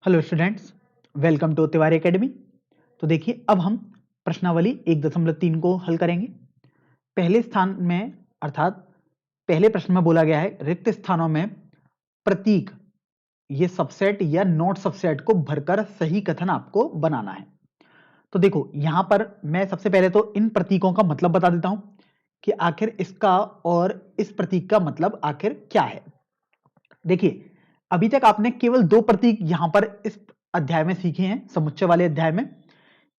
Hello students, welcome to Tiwari academy. तो देखिए, अब हम प्रश्नावली 1.3 को हल करेंगे। पहले स्थान में अर्थात पहले प्रश्न में बोला गया है रिक्त स्थानों में प्रतीक ये सबसेट या नॉट सबसेट को भरकर सही कथन आपको बनाना है। तो देखो, यहां पर मैं सबसे पहले तो इन प्रतीकों का मतलब बता देता हूं कि आखिर इसका और इस प्रतीक का मतलब आखिर क्या है। देखिए, अभी तक आपने केवल दो प्रतीक यहां पर इस अध्याय में सीखे हैं, समुच्चय वाले अध्याय में।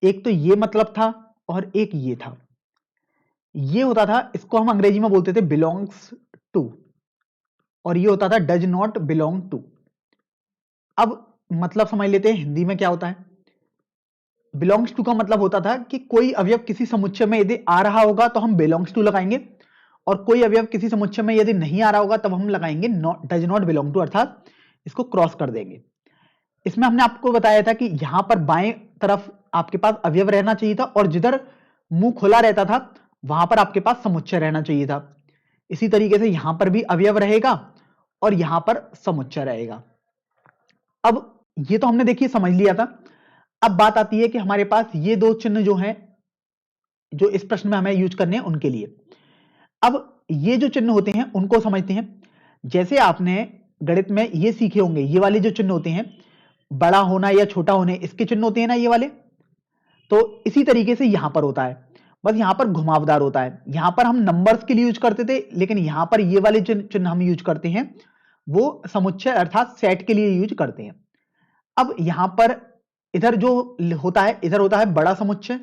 एक तो ये मतलब था और एक ये था। ये होता था, इसको हम अंग्रेजी में बोलते थे बिलोंग्स टू, और ये होता था डज नॉट बिलोंग टू। अब मतलब समझ लेते हैं हिंदी में क्या होता है। बिलोंग्स टू का मतलब होता था कि कोई अवयव किसी समुच्चय में यदि आ रहा होगा तो हम बिलोंग्स टू लगाएंगे, और कोई अवयव किसी समुच्चय में यदि नहीं आ रहा होगा तब हम लगाएंगे डज नॉट बिलोंग टू, अर्थात इसको क्रॉस कर देंगे। इसमें हमने आपको बताया था कि यहां पर बाएं तरफ आपके पास अवयव रहना चाहिए था, और जिधर मुंह खुला रहता था वहां पर आपके पास समुच्चय रहना चाहिए था। इसी तरीके से यहां पर भी अवयव रहेगा और यहां पर समुच्चय रहेगा। अब ये तो हमने देखिए समझ लिया था। अब बात आती है कि हमारे पास ये दो चिन्ह जो हैं, जो इस प्रश्न में हमें यूज करने हैं उनके लिए। अब ये जो चिन्ह होते हैं उनको समझते हैं। जैसे आपने गणित में ये सीखे होंगे, ये वाले जो चिन्ह होते हैं, बड़ा होना या छोटा होने, इसके चिन्ह होते हैं ना ये वाले। तो इसी तरीके से यहां पर होता है, बस यहां पर घुमावदार होता है। यहां पर हम नंबर्स के लिए यूज करते थे, लेकिन यहां पर ये वाले चिन्ह हम यूज करते हैं वो समुच्चय अर्थात सेट के लिए यूज करते हैं। अब यहां पर इधर जो होता है, इधर होता है बड़ा समुच्चय,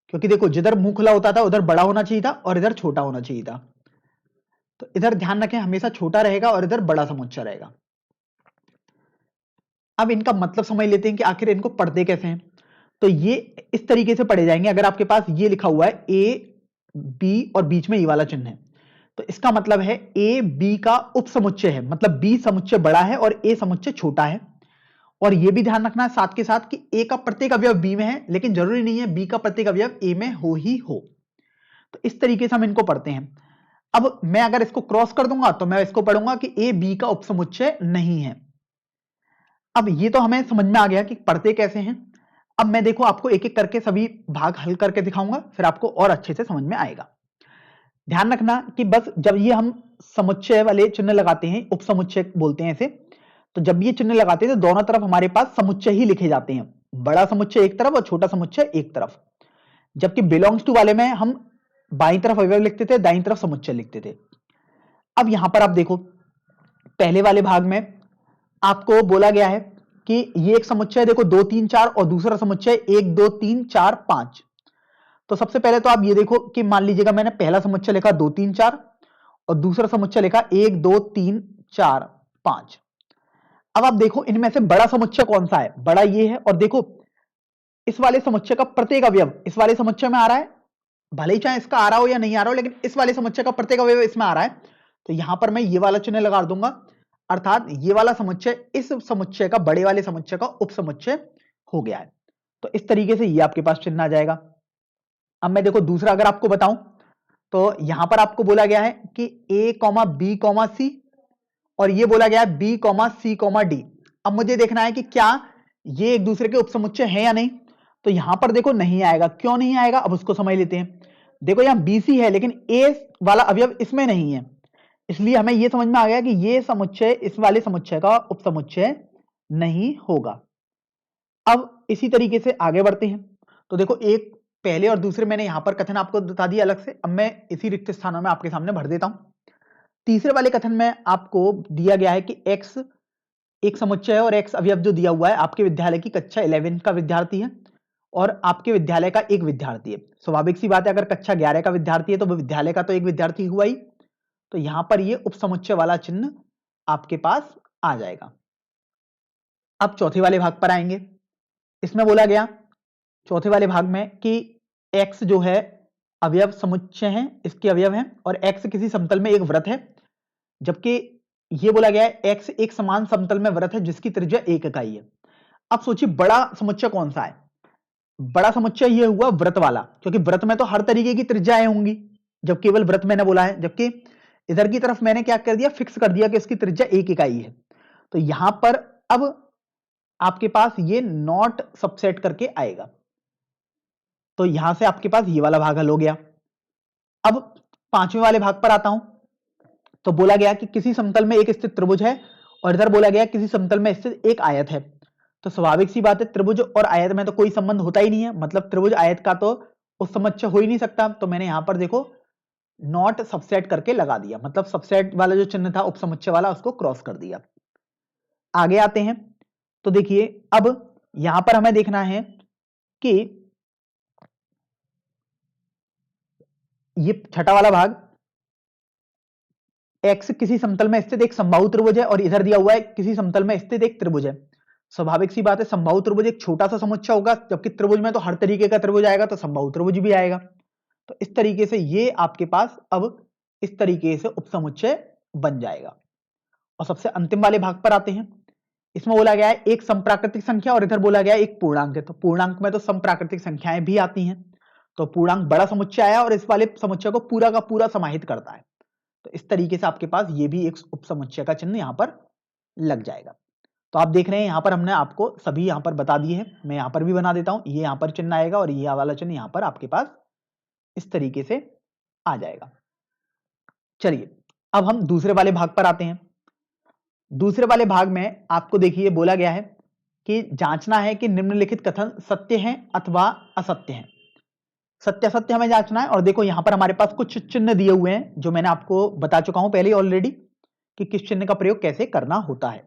क्योंकि देखो जिधर मुंह खुला होता था उधर बड़ा होना चाहिए था और इधर छोटा होना चाहिए था। तो इधर ध्यान रखें, हमेशा छोटा रहेगा और इधर बड़ा समुच्चय रहेगा। अब इनका मतलब समझ लेते हैं कि आखिर इनको पढ़ते कैसे हैं। तो ये इस तरीके से पढ़े जाएंगे। अगर आपके पास ये लिखा हुआ है ए बी और बीच में ये वाला चिन्ह है, तो इसका मतलब है ए बी का उपसमुच्चय है, मतलब बी समुच्चय बड़ा है और ए समुच्चय छोटा है। और ये भी ध्यान रखना है साथ के साथ कि ए का प्रत्येक अवयव बी में है, लेकिन जरूरी नहीं है बी का प्रत्येक अवयव ए में हो ही हो। तो इस तरीके से हम इनको पढ़ते हैं। अब मैं अगर इसको क्रॉस कर दूंगा तो मैं इसको पढ़ूंगा कि ए बी का उपसमुच्चय नहीं है। अब ये तो हमें समझ में आ गया कि पढ़ते कैसे हैं। अब मैं देखो आपको एक एक करके सभी भाग हल करके दिखाऊंगा, फिर आपको और अच्छे से समझ में आएगा। ध्यान रखना कि बस जब ये हम समुच्चय वाले चिन्ह लगाते हैं, उपसमुच्चय बोलते हैं इसे, तो जब ये चिन्ह लगाते हैं तो दोनों तरफ हमारे पास समुच्चय ही लिखे जाते हैं। बड़ा समुच्चय एक तरफ और छोटा समुच्चय एक तरफ। जबकि बिलोंग्स टू वाले में हम बाईं तरफ अवयव लिखते थे, दाईं तरफ समुच्चय लिखते थे। अब यहां पर आप देखो, पहले वाले भाग में आपको बोला गया है कि ये एक समुच्चय देखो 2 3 4 और दूसरा समुच्चय 1 2 3 4 5। तो सबसे पहले तो आप ये देखो कि मान लीजिएगा मैंने पहला समुच्चय लिखा 2 3 4 और दूसरा समुच्चय लिखा 1 2 3 4 5। अब आप देखो इनमें से बड़ा समुच्चय कौन सा है, बड़ा ये है। और देखो इस वाले समुच्चय का प्रत्येक अवयव इस वाले समुच्चय में आ रहा है, भले ही चाहे इसका आ रहा हो या नहीं आ रहा हो, लेकिन इस वाले समुच्चय का प्रत्येक अवयव इसमें आ रहा है। तो यहां पर मैं ये वाला चिन्ह लगा दूंगा, अर्थात ये वाला समुच्चय इस समुच्चय का, बड़े वाले समुच्चय का उपसमुच्चय हो गया है। तो इस तरीके से ये आपके पास चिन्ह आ जाएगा। अब मैं देखो दूसरा अगर आपको बताऊं, तो यहां पर आपको बोला गया है कि a b c, और ये बोला गया है b c d। अब मुझे देखना है कि क्या ये एक दूसरे के उपसमुच्चय है या नहीं। तो यहां पर देखो नहीं आएगा। क्यों नहीं आएगा, अब उसको समझ लेते हैं। देखो यहां BC है लेकिन A वाला अवयव इसमें नहीं है, इसलिए हमें यह समझ में आ गया कि यह समुच्चय इस वाले समुच्चय का उपसमुच्चय नहीं होगा। अब इसी तरीके से आगे बढ़ते हैं। तो देखो एक पहले और दूसरे मैंने यहां पर कथन आपको बता दिया अलग से। अब मैं इसी रिक्त स्थानों में आपके सामने भर देता हूं। तीसरे वाले कथन में आपको दिया गया है कि x एक समुच्चय है और x अवयव जो दिया हुआ है आपके विद्यालय की कक्षा 11 का विद्यार्थी है और आपके विद्यालय का एक विद्यार्थी है। स्वाभाविक सी बात है, अगर कक्षा 11 का विद्यार्थी है तो विद्यालय का तो एक विद्यार्थी हुआ ही। तो यहां पर ये उपसमुच्चय वाला चिन्ह आपके पास आ जाएगा। अब चौथे वाले भाग पर आएंगे। इसमें बोला गया चौथे वाले भाग में कि x जो है अवयव समुच्चय है, इसके अवयव हैं, और x किसी समतल में एक वृत्त है। जबकि ये बोला गया है x एक समान समतल में वृत्त है जिसकी त्रिज्या 1 इकाई है। अब सोचिए बड़ा समुच्चय कौन सा है। बड़ा समुच्चय ये हुआ वृत्त वाला, क्योंकि वृत्त में तो हर तरीके की त्रिज्याएं होंगी, जब केवल वृत्त मैंने बोला है। जबकि इधर की तरफ मैंने क्या कर दिया, फिक्स कर दिया कि इसकी त्रिज्या 1 इकाई है। तो यहां पर अब आपके पास ये नॉट सबसेट करके आएगा, तो यहां से आपके पास ये वाला भाग हल हो गया। अब पांचवें वाले भाग पर आता हूं। तो बोला गया कि किसी समतल में एक स्थित त्रिभुज है और इधर बोला गया किसी समतल में स्थित एक आयत है। तो स्वाभाविक सी बात है, त्रिभुज और आयत में तो कोई संबंध होता ही नहीं है, मतलब त्रिभुज आयत का तो उपसमुच्चय हो ही नहीं सकता। तो मैंने यहां पर देखो नॉट सबसेट करके लगा दिया, मतलब सबसेट वाला जो चिन्ह था उपसमुच्चय वाला, उसको क्रॉस कर दिया। आगे आते हैं। तो देखिए अब यहां पर हमें देखना है कि ये छठा वाला भाग, एक्स किसी समतल में स्थित एक समबाहु त्रिभुज है और इधर दिया हुआ है किसी समतल में स्थित एक त्रिभुज है। स्वाभाविक सी बात है, समबाहु त्रिभुज एक छोटा सा समुच्चय होगा, जबकि त्रिभुज में तो हर तरीके का त्रिभुज आएगा, तो समबाहु त्रिभुज भी आएगा। तो इस तरीके से ये आपके पास अब इस तरीके से उपसमुच्चय बन जाएगा। और सबसे अंतिम वाले भाग पर आते हैं। इसमें बोला गया है एक समप्राकृतिक संख्या और इधर बोला गया है एक पूर्णांक है। तो पूर्णांक में तो समप्राकृतिक संख्याएं भी आती हैं, तो पूर्णांक बड़ा समुच्चय आया और इस वाले समुच्चय को पूरा का पूरा समाहित करता है। तो इस तरीके से आपके पास ये भी एक उपसमुच्चय का चिन्ह यहां पर लग जाएगा। तो आप देख रहे हैं यहां पर हमने आपको सभी यहां पर बता दिए हैं। मैं यहां पर भी बना देता हूं, ये यहां पर चिन्ह आएगा और ये वाला चिन्ह यहां पर आपके पास इस तरीके से आ जाएगा। चलिए अब हम दूसरे वाले भाग पर आते हैं। दूसरे वाले भाग में आपको देखिए बोला गया है कि जांचना है कि निम्नलिखित कथन सत्य हैं अथवा असत्य हैं। सत्य असत्य हमें जांचना है। और देखो यहां पर हमारे पास कुछ चिन्ह दिए हुए हैं जो मैंने आपको बता चुका हूं पहले ऑलरेडी कि किस चिन्ह का प्रयोग कैसे करना होता है।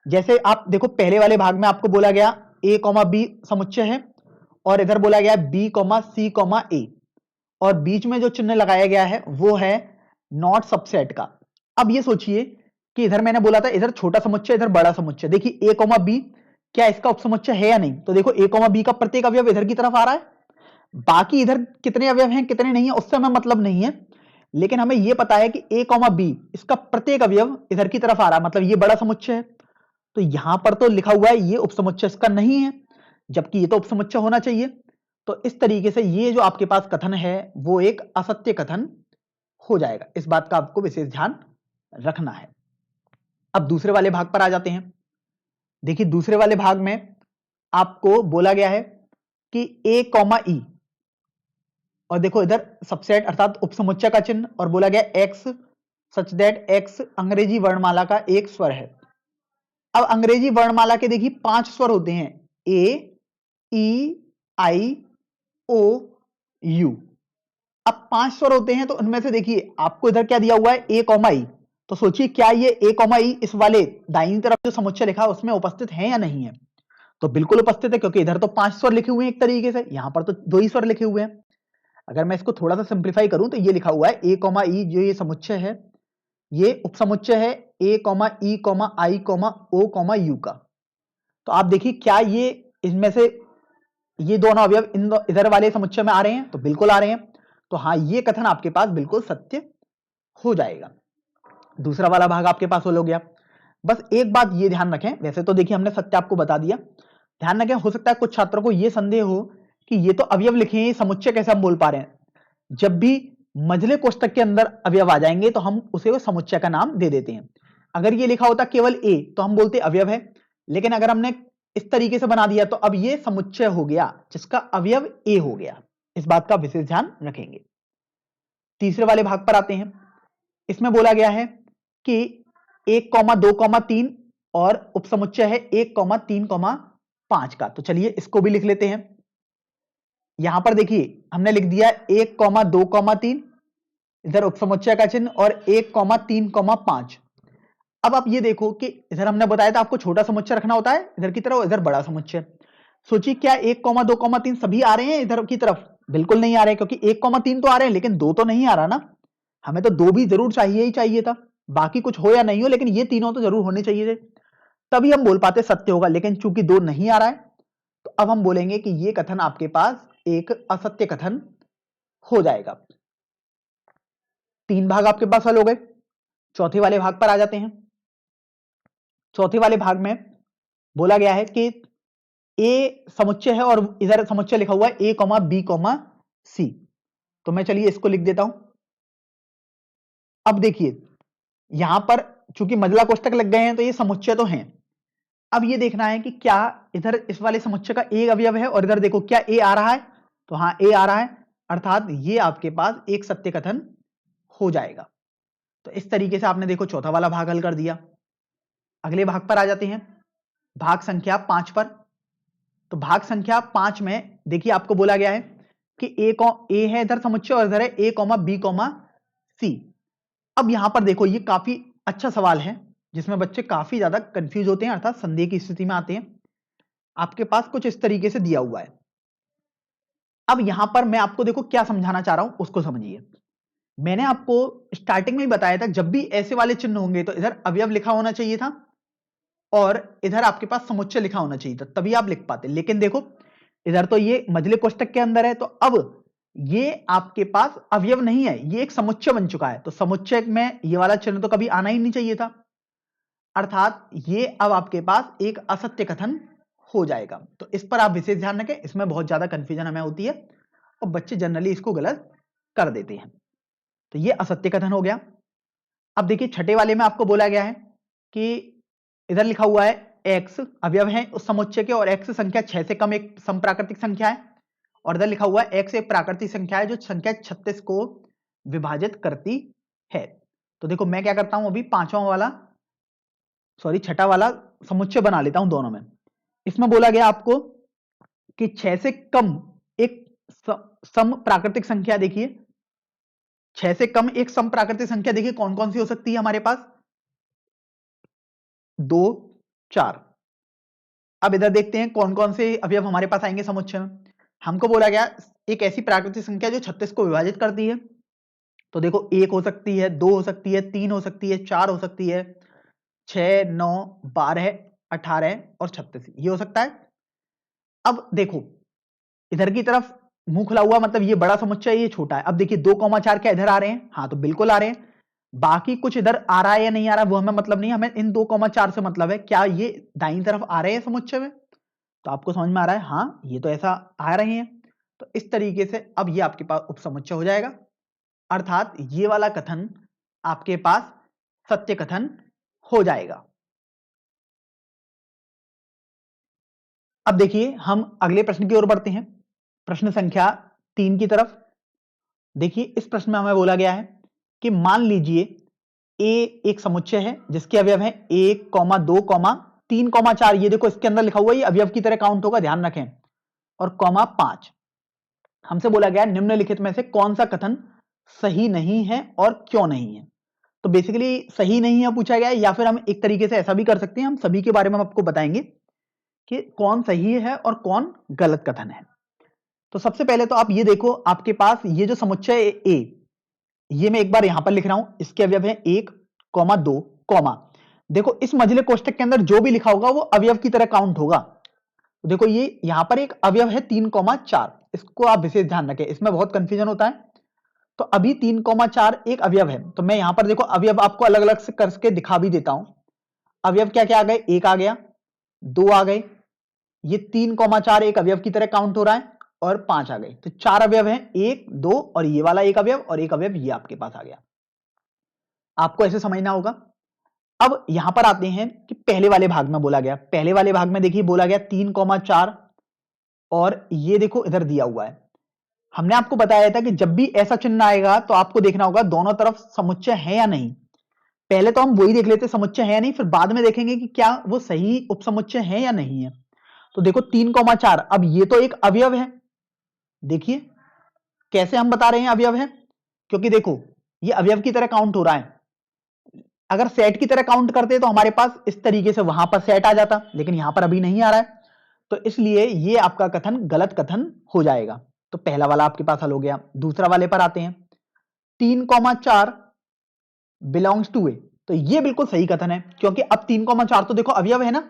जैसे आप देखो पहले वाले भाग में आपको बोला गया a, b समुच्चय है और इधर बोला गया b, c, a और बीच में जो चिन्ह लगाया गया है वो है नॉट सबसेट का। अब ये सोचिए कि इधर मैंने बोला था इधर छोटा समुच्चय इधर बड़ा समुच्चय, देखिए a, b क्या इसका उपसमुच्चय है या नहीं। तो देखो a, b का प्रत्येक अवयव इधर की तरफ आ रहा है, बाकी इधर कितने अवयव हैं कितने नहीं है उससे हमें मतलब नहीं है, लेकिन हमें यह पता है कि a, b इसका प्रत्येक अवयव इधर की तरफ आ रहा है, मतलब ये बड़ा समुच्चय है। तो यहां पर तो लिखा हुआ है ये उपसमुच्चय इसका नहीं है, जबकि ये तो उपसमुच्चय होना चाहिए। तो इस तरीके से ये जो आपके पास कथन है वो एक असत्य कथन हो जाएगा। इस बात का आपको विशेष ध्यान रखना है। अब दूसरे वाले भाग पर आ जाते हैं। देखिए दूसरे वाले भाग में आपको बोला गया है कि a, e और देखो इधर सबसेट अर्थात उपसमुच्चय का चिन्ह और बोला गया x सच दैट x अंग्रेजी वर्णमाला का एक स्वर है। अब अंग्रेजी वर्णमाला के देखिए 5 स्वर होते हैं, a, e, i, o, u। अब 5 स्वर होते हैं तो उनमें से देखिए आपको इधर क्या दिया हुआ है a, i। तो सोचिए क्या ये a, i इस वाले दाहिनी तरफ जो समुच्चय लिखा है उसमें उपस्थित है या नहीं है। तो बिल्कुल उपस्थित है, क्योंकि इधर तो 5 स्वर लिखे हुए हैं एक तरीके से, यहां पर तो 2 ही स्वर लिखे हुए हैं। अगर मैं इसको थोड़ा सा सिंप्लीफाई करूं तो ये लिखा हुआ है a, e जो ये समुच्चय है ये उपसमुच्चय है a, e, i, o, u का। तो आप देखिए क्या ये इनमें से ये दोनों अवयव इधर वाले समुच्चय में आ रहे हैं, तो बिल्कुल आ रहे हैं। तो हाँ ये कथन आपके पास बिल्कुल सत्य हो जाएगा। दूसरा वाला भाग आपके पास हो गया। बस एक बात ये ध्यान रखें, वैसे तो देखिए हमने सत्य आपको बता दिया, ध्यान रखें हो सकता है कुछ छात्रों को ये संदेह हो कि ये तो अवयव लिखे हैं, समुच्चय कैसे हम बोल पा रहे हैं। जब भी मझले कोष्ठक के अंदर अवयव आ जाएंगे तो हम उसे समुच्चय का नाम दे देते हैं। अगर ये लिखा होता केवल a तो हम बोलते अवयव है, लेकिन अगर हमने इस तरीके से बना दिया तो अब ये समुच्चय हो गया जिसका अवयव a हो गया। इस बात का विशेष ध्यान रखेंगे। तीसरे वाले भाग पर आते हैं। इसमें बोला गया है कि 1, 2, 3 और उपसमुच्चय है 1, 3, 5 का। तो चलिए इसको भी लिख लेते हैं। यहां पर देखिए हमने लिख दिया 1, 2, 3 इधर उपसमुच्चय का चिन्ह और 1, 3, 5। अब आप ये देखो कि इधर हमने बताया था आपको छोटा समुच्चय रखना होता है इधर की तरफ, इधर बड़ा समुच्चय। सोचिए क्या 1, 2, 3 सभी आ रहे हैं इधर की तरफ? बिल्कुल नहीं आ रहे, क्योंकि 1, 3 तो आ रहे हैं लेकिन 2 तो नहीं आ रहा ना। हमें तो 2 भी जरूर चाहिए ही चाहिए था, बाकी कुछ हो या नहीं हो लेकिन ये तीनों तो जरूर होने चाहिए थे, तभी हम बोल पाते सत्य होगा। लेकिन चूंकि 2 नहीं आ रहा है तो अब हम बोलेंगे कि ये कथन आपके पास एक असत्य कथन हो जाएगा। 3 भाग आपके पास हल हो गए। चौथे वाले भाग पर आ जाते हैं। चौथे वाले भाग में बोला गया है कि ए समुच्चय है और इधर समुच्चय लिखा हुआ है a, b, c। तो मैं चलिए इसको लिख देता हूं। अब देखिए यहां पर चूंकि मझला कोष्ठक लग गए हैं तो ये समुच्चय तो हैं, अब ये देखना है कि क्या इधर इस वाले समुच्चय का एक अवयव है और इधर देखो क्या ए आ रहा है, तो हाँ ए आ रहा है, अर्थात ये आपके पास एक सत्य कथन हो जाएगा। तो इस तरीके से आपने देखो चौथा वाला भाग हल कर दिया। अगले भाग पर आ जाते हैं, भाग संख्या 5 पर। तो भाग संख्या 5 में देखिए आपको बोला गया है कि ए है इधर समुच्चय और इधर है ए कॉमा बी कॉमा सी। अब यहां पर देखो ये काफी अच्छा सवाल है जिसमें बच्चे काफी ज्यादा कंफ्यूज होते हैं, अर्थात संदेह की स्थिति में आते हैं। आपके पास कुछ इस तरीके से दिया हुआ है। अब यहां पर मैं आपको देखो क्या समझाना चाह रहा हूं उसको समझिए। मैंने आपको स्टार्टिंग में ही बताया था जब भी ऐसे वाले चिन्ह होंगे तो इधर अवयव लिखा होना चाहिए था और इधर आपके पास समुच्चय लिखा होना चाहिए था, तभी आप लिख पाते। लेकिन देखो इधर तो ये मझले कोष्टक के अंदर है, तो अब ये आपके पास अवयव नहीं है, ये एक समुच्चय बन चुका है। तो समुच्चय में ये वाला चिन्ह तो कभी आना ही नहीं चाहिए था, अर्थात ये अब आपके पास एक असत्य कथन हो जाएगा। तो इस पर आप विशेष ध्यान रखें, इसमें बहुत ज्यादा कंफ्यूजन हमें होती है और बच्चे जनरली इसको गलत कर देते हैं। तो ये असत्य कथन हो गया। अब देखिए छठे वाले में आपको बोला गया है कि इधर लिखा हुआ है x अवयव है उस समुच्चय के और x संख्या 6 से कम एक समप्राकृतिक संख्या है, और इधर लिखा हुआ है x एक प्राकृतिक संख्या है जो संख्या 36 को विभाजित करती है। तो देखो मैं क्या करता हूं, अभी छठा वाला समुच्चय बना लेता हूं दोनों में। इसमें बोला गया आपको कि 6 से कम एक सम प्राकृतिक संख्या, देखिए 6 से कम एक सम प्राकृतिक संख्या देखिए कौन कौन सी हो सकती है हमारे पास, 2 4। अब इधर देखते हैं कौन कौन से अवयव हमारे पास आएंगे समुच्चय में। हमको बोला गया एक ऐसी प्राकृतिक संख्या जो 36 को विभाजित करती है। तो देखो 1 हो सकती है, 2 हो सकती है, 3 हो सकती है, 4 हो सकती है, 6 9 12 18 और 36 ये हो सकता है। अब देखो इधर की तरफ मुंह खुला हुआ मतलब ये बड़ा समुच्चय, ये छोटा है। अब देखिए 2,4 क्या इधर आ रहे हैं, हाँ तो बिल्कुल आ रहे हैं। बाकी कुछ इधर आ रहा है या नहीं आ रहा है वो हमें मतलब नहीं, हमें इन 2,4 से मतलब है क्या ये दाईं तरफ आ रहे हैं समुच्चय में। तो आपको समझ में आ रहा है हाँ ये तो ऐसा आ रहे हैं। तो इस तरीके से अब ये आपके पास उपसमुच्चय हो जाएगा, अर्थात ये वाला कथन आपके पास सत्य कथन हो जाएगा। अब देखिए हम अगले प्रश्न की ओर बढ़ते हैं, प्रश्न संख्या 3 की तरफ। देखिए इस प्रश्न में हमें बोला गया है कि मान लीजिए ए एक समुच्चय है जिसके अवयव है 1, 2, 3, 4। ये देखो इसके अंदर लिखा हुआ है ये अवयव की तरह काउंट होगा, ध्यान रखें, और 5। हमसे बोला गया निम्नलिखित में से कौन सा कथन सही नहीं है और क्यों नहीं है। तो बेसिकली सही नहीं है पूछा गया है, या फिर हम एक तरीके से ऐसा भी कर सकते हैं, हम सभी के बारे में हम आपको बताएंगे कि कौन सही है और कौन गलत कथन है। तो सबसे पहले तो आप ये देखो आपके पास ये जो समुच्चय ए, ये मैं एक बार यहां पर लिख रहा हूं, इसके अवयव है 1, 2, देखो इस मझले कोष्टक के अंदर जो भी लिखा होगा वो अवयव की तरह काउंट होगा। तो देखो ये यहां पर एक अवयव है 3,4, इसको आप विशेष ध्यान रखें, इसमें बहुत कंफ्यूजन होता है। तो अभी 3,4 एक अवयव है, तो मैं यहां पर देखो अवयव आपको अलग अलग से करके दिखा भी देता हूं। अवयव क्या क्या आ गए, 1 आ गया, 2 आ गए, ये 3,4 एक अवयव की तरह काउंट हो रहा है, और 5 आ गए। तो 4 अवयव हैं, 1 2 और ये वाला एक अवयव और एक अवयव ये आपके पास आ गया। आपको ऐसे समझना होगा। अब यहां पर आते हैं कि पहले वाले भाग में बोला गया, पहले वाले भाग में देखिए बोला गया 3,4 और ये देखो इधर दिया हुआ है। हमने आपको बताया था कि जब भी ऐसा चिन्ह आएगा तो आपको देखना होगा दोनों तरफ समुच्चय है या नहीं। पहले तो हम वही देख लेते समुच्चय है या नहीं, फिर बाद में देखेंगे कि क्या वो सही उपसमुच्चय है या नहीं है। तो देखो 3,4, अब ये तो एक अवयव है, देखिए कैसे हम बता रहे हैं अवयव है, क्योंकि देखो ये अवयव की तरह काउंट हो रहा है। अगर सेट की तरह काउंट करते तो हमारे पास इस तरीके से वहां पर सेट आ जाता, लेकिन यहां पर अभी नहीं आ रहा है, तो इसलिए ये आपका कथन गलत कथन हो जाएगा। तो पहला वाला आपके पास हल हो गया। दूसरा वाले पर आते हैं, 3,4 बिलोंग्स टू ए, तो ये बिल्कुल सही कथन है, क्योंकि अब 3,4 तो देखो अवयव है ना,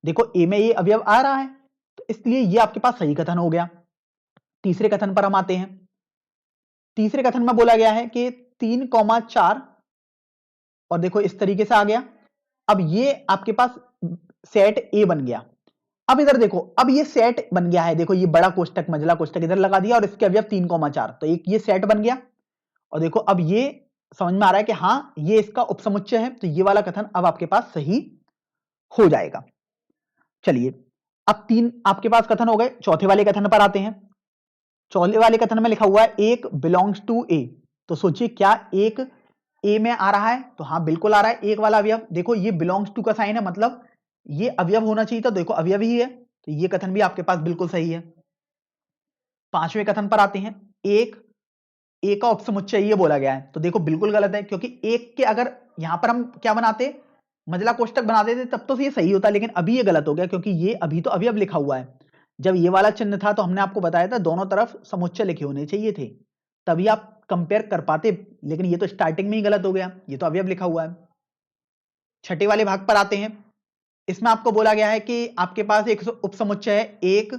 देखो ए में ये अवयव आ रहा है, तो इसलिए ये आपके पास सही कथन हो गया। तीसरे कथन पर हम आते हैं। तीसरे कथन में बोला गया है कि 3,4 और देखो इस तरीके से आ गया। अब ये आपके पास सेट ए बन गया। अब इधर देखो, अब ये सेट बन गया है, देखो ये बड़ा कोष्टक मझला कोष्टक इधर लगा दिया और इसके अवयव 3,4, तो एक ये सेट बन गया। और देखो अब ये समझ में आ रहा है कि हाँ ये इसका उपसमुच्चय है, तो ये वाला कथन अब आपके पास सही हो जाएगा। चलिए अब 3 आपके पास कथन हो गए, चौथे वाले कथन पर आते हैं। चौथे वाले कथन में लिखा हुआ है एक बिलोंग्स टू ए। तो सोचिए क्या एक ए में आ रहा है? तो हाँ बिल्कुल आ रहा है एक वाला अवयव। देखो ये बिलोंग्स टू का साइन है, मतलब ये अवयव होना चाहिए था, देखो अवयव ही है, तो ये कथन भी आपके पास बिल्कुल सही है। पांचवें कथन पर आते हैं, एक ए का उपसमुच्चय ये बोला गया है, तो देखो बिल्कुल गलत है, क्योंकि एक के अगर यहां पर हम क्या बनाते, मजला कोष्टक बना देते तब तो ये सही होता, लेकिन अभी ये गलत हो गया क्योंकि ये अभी तो अवयव लिखा हुआ है। जब ये वाला चिन्ह था तो हमने आपको बताया था दोनों तरफ समुच्चय लिखे होने चाहिए थे, तभी आप कंपेयर कर पाते, लेकिन ये तो स्टार्टिंग में ही गलत हो गया, ये तो अवयव लिखा हुआ है। छठे वाले भाग पर आते हैं। इसमें आपको बोला गया है कि आपके पास एक उपसमुच्चय है 1,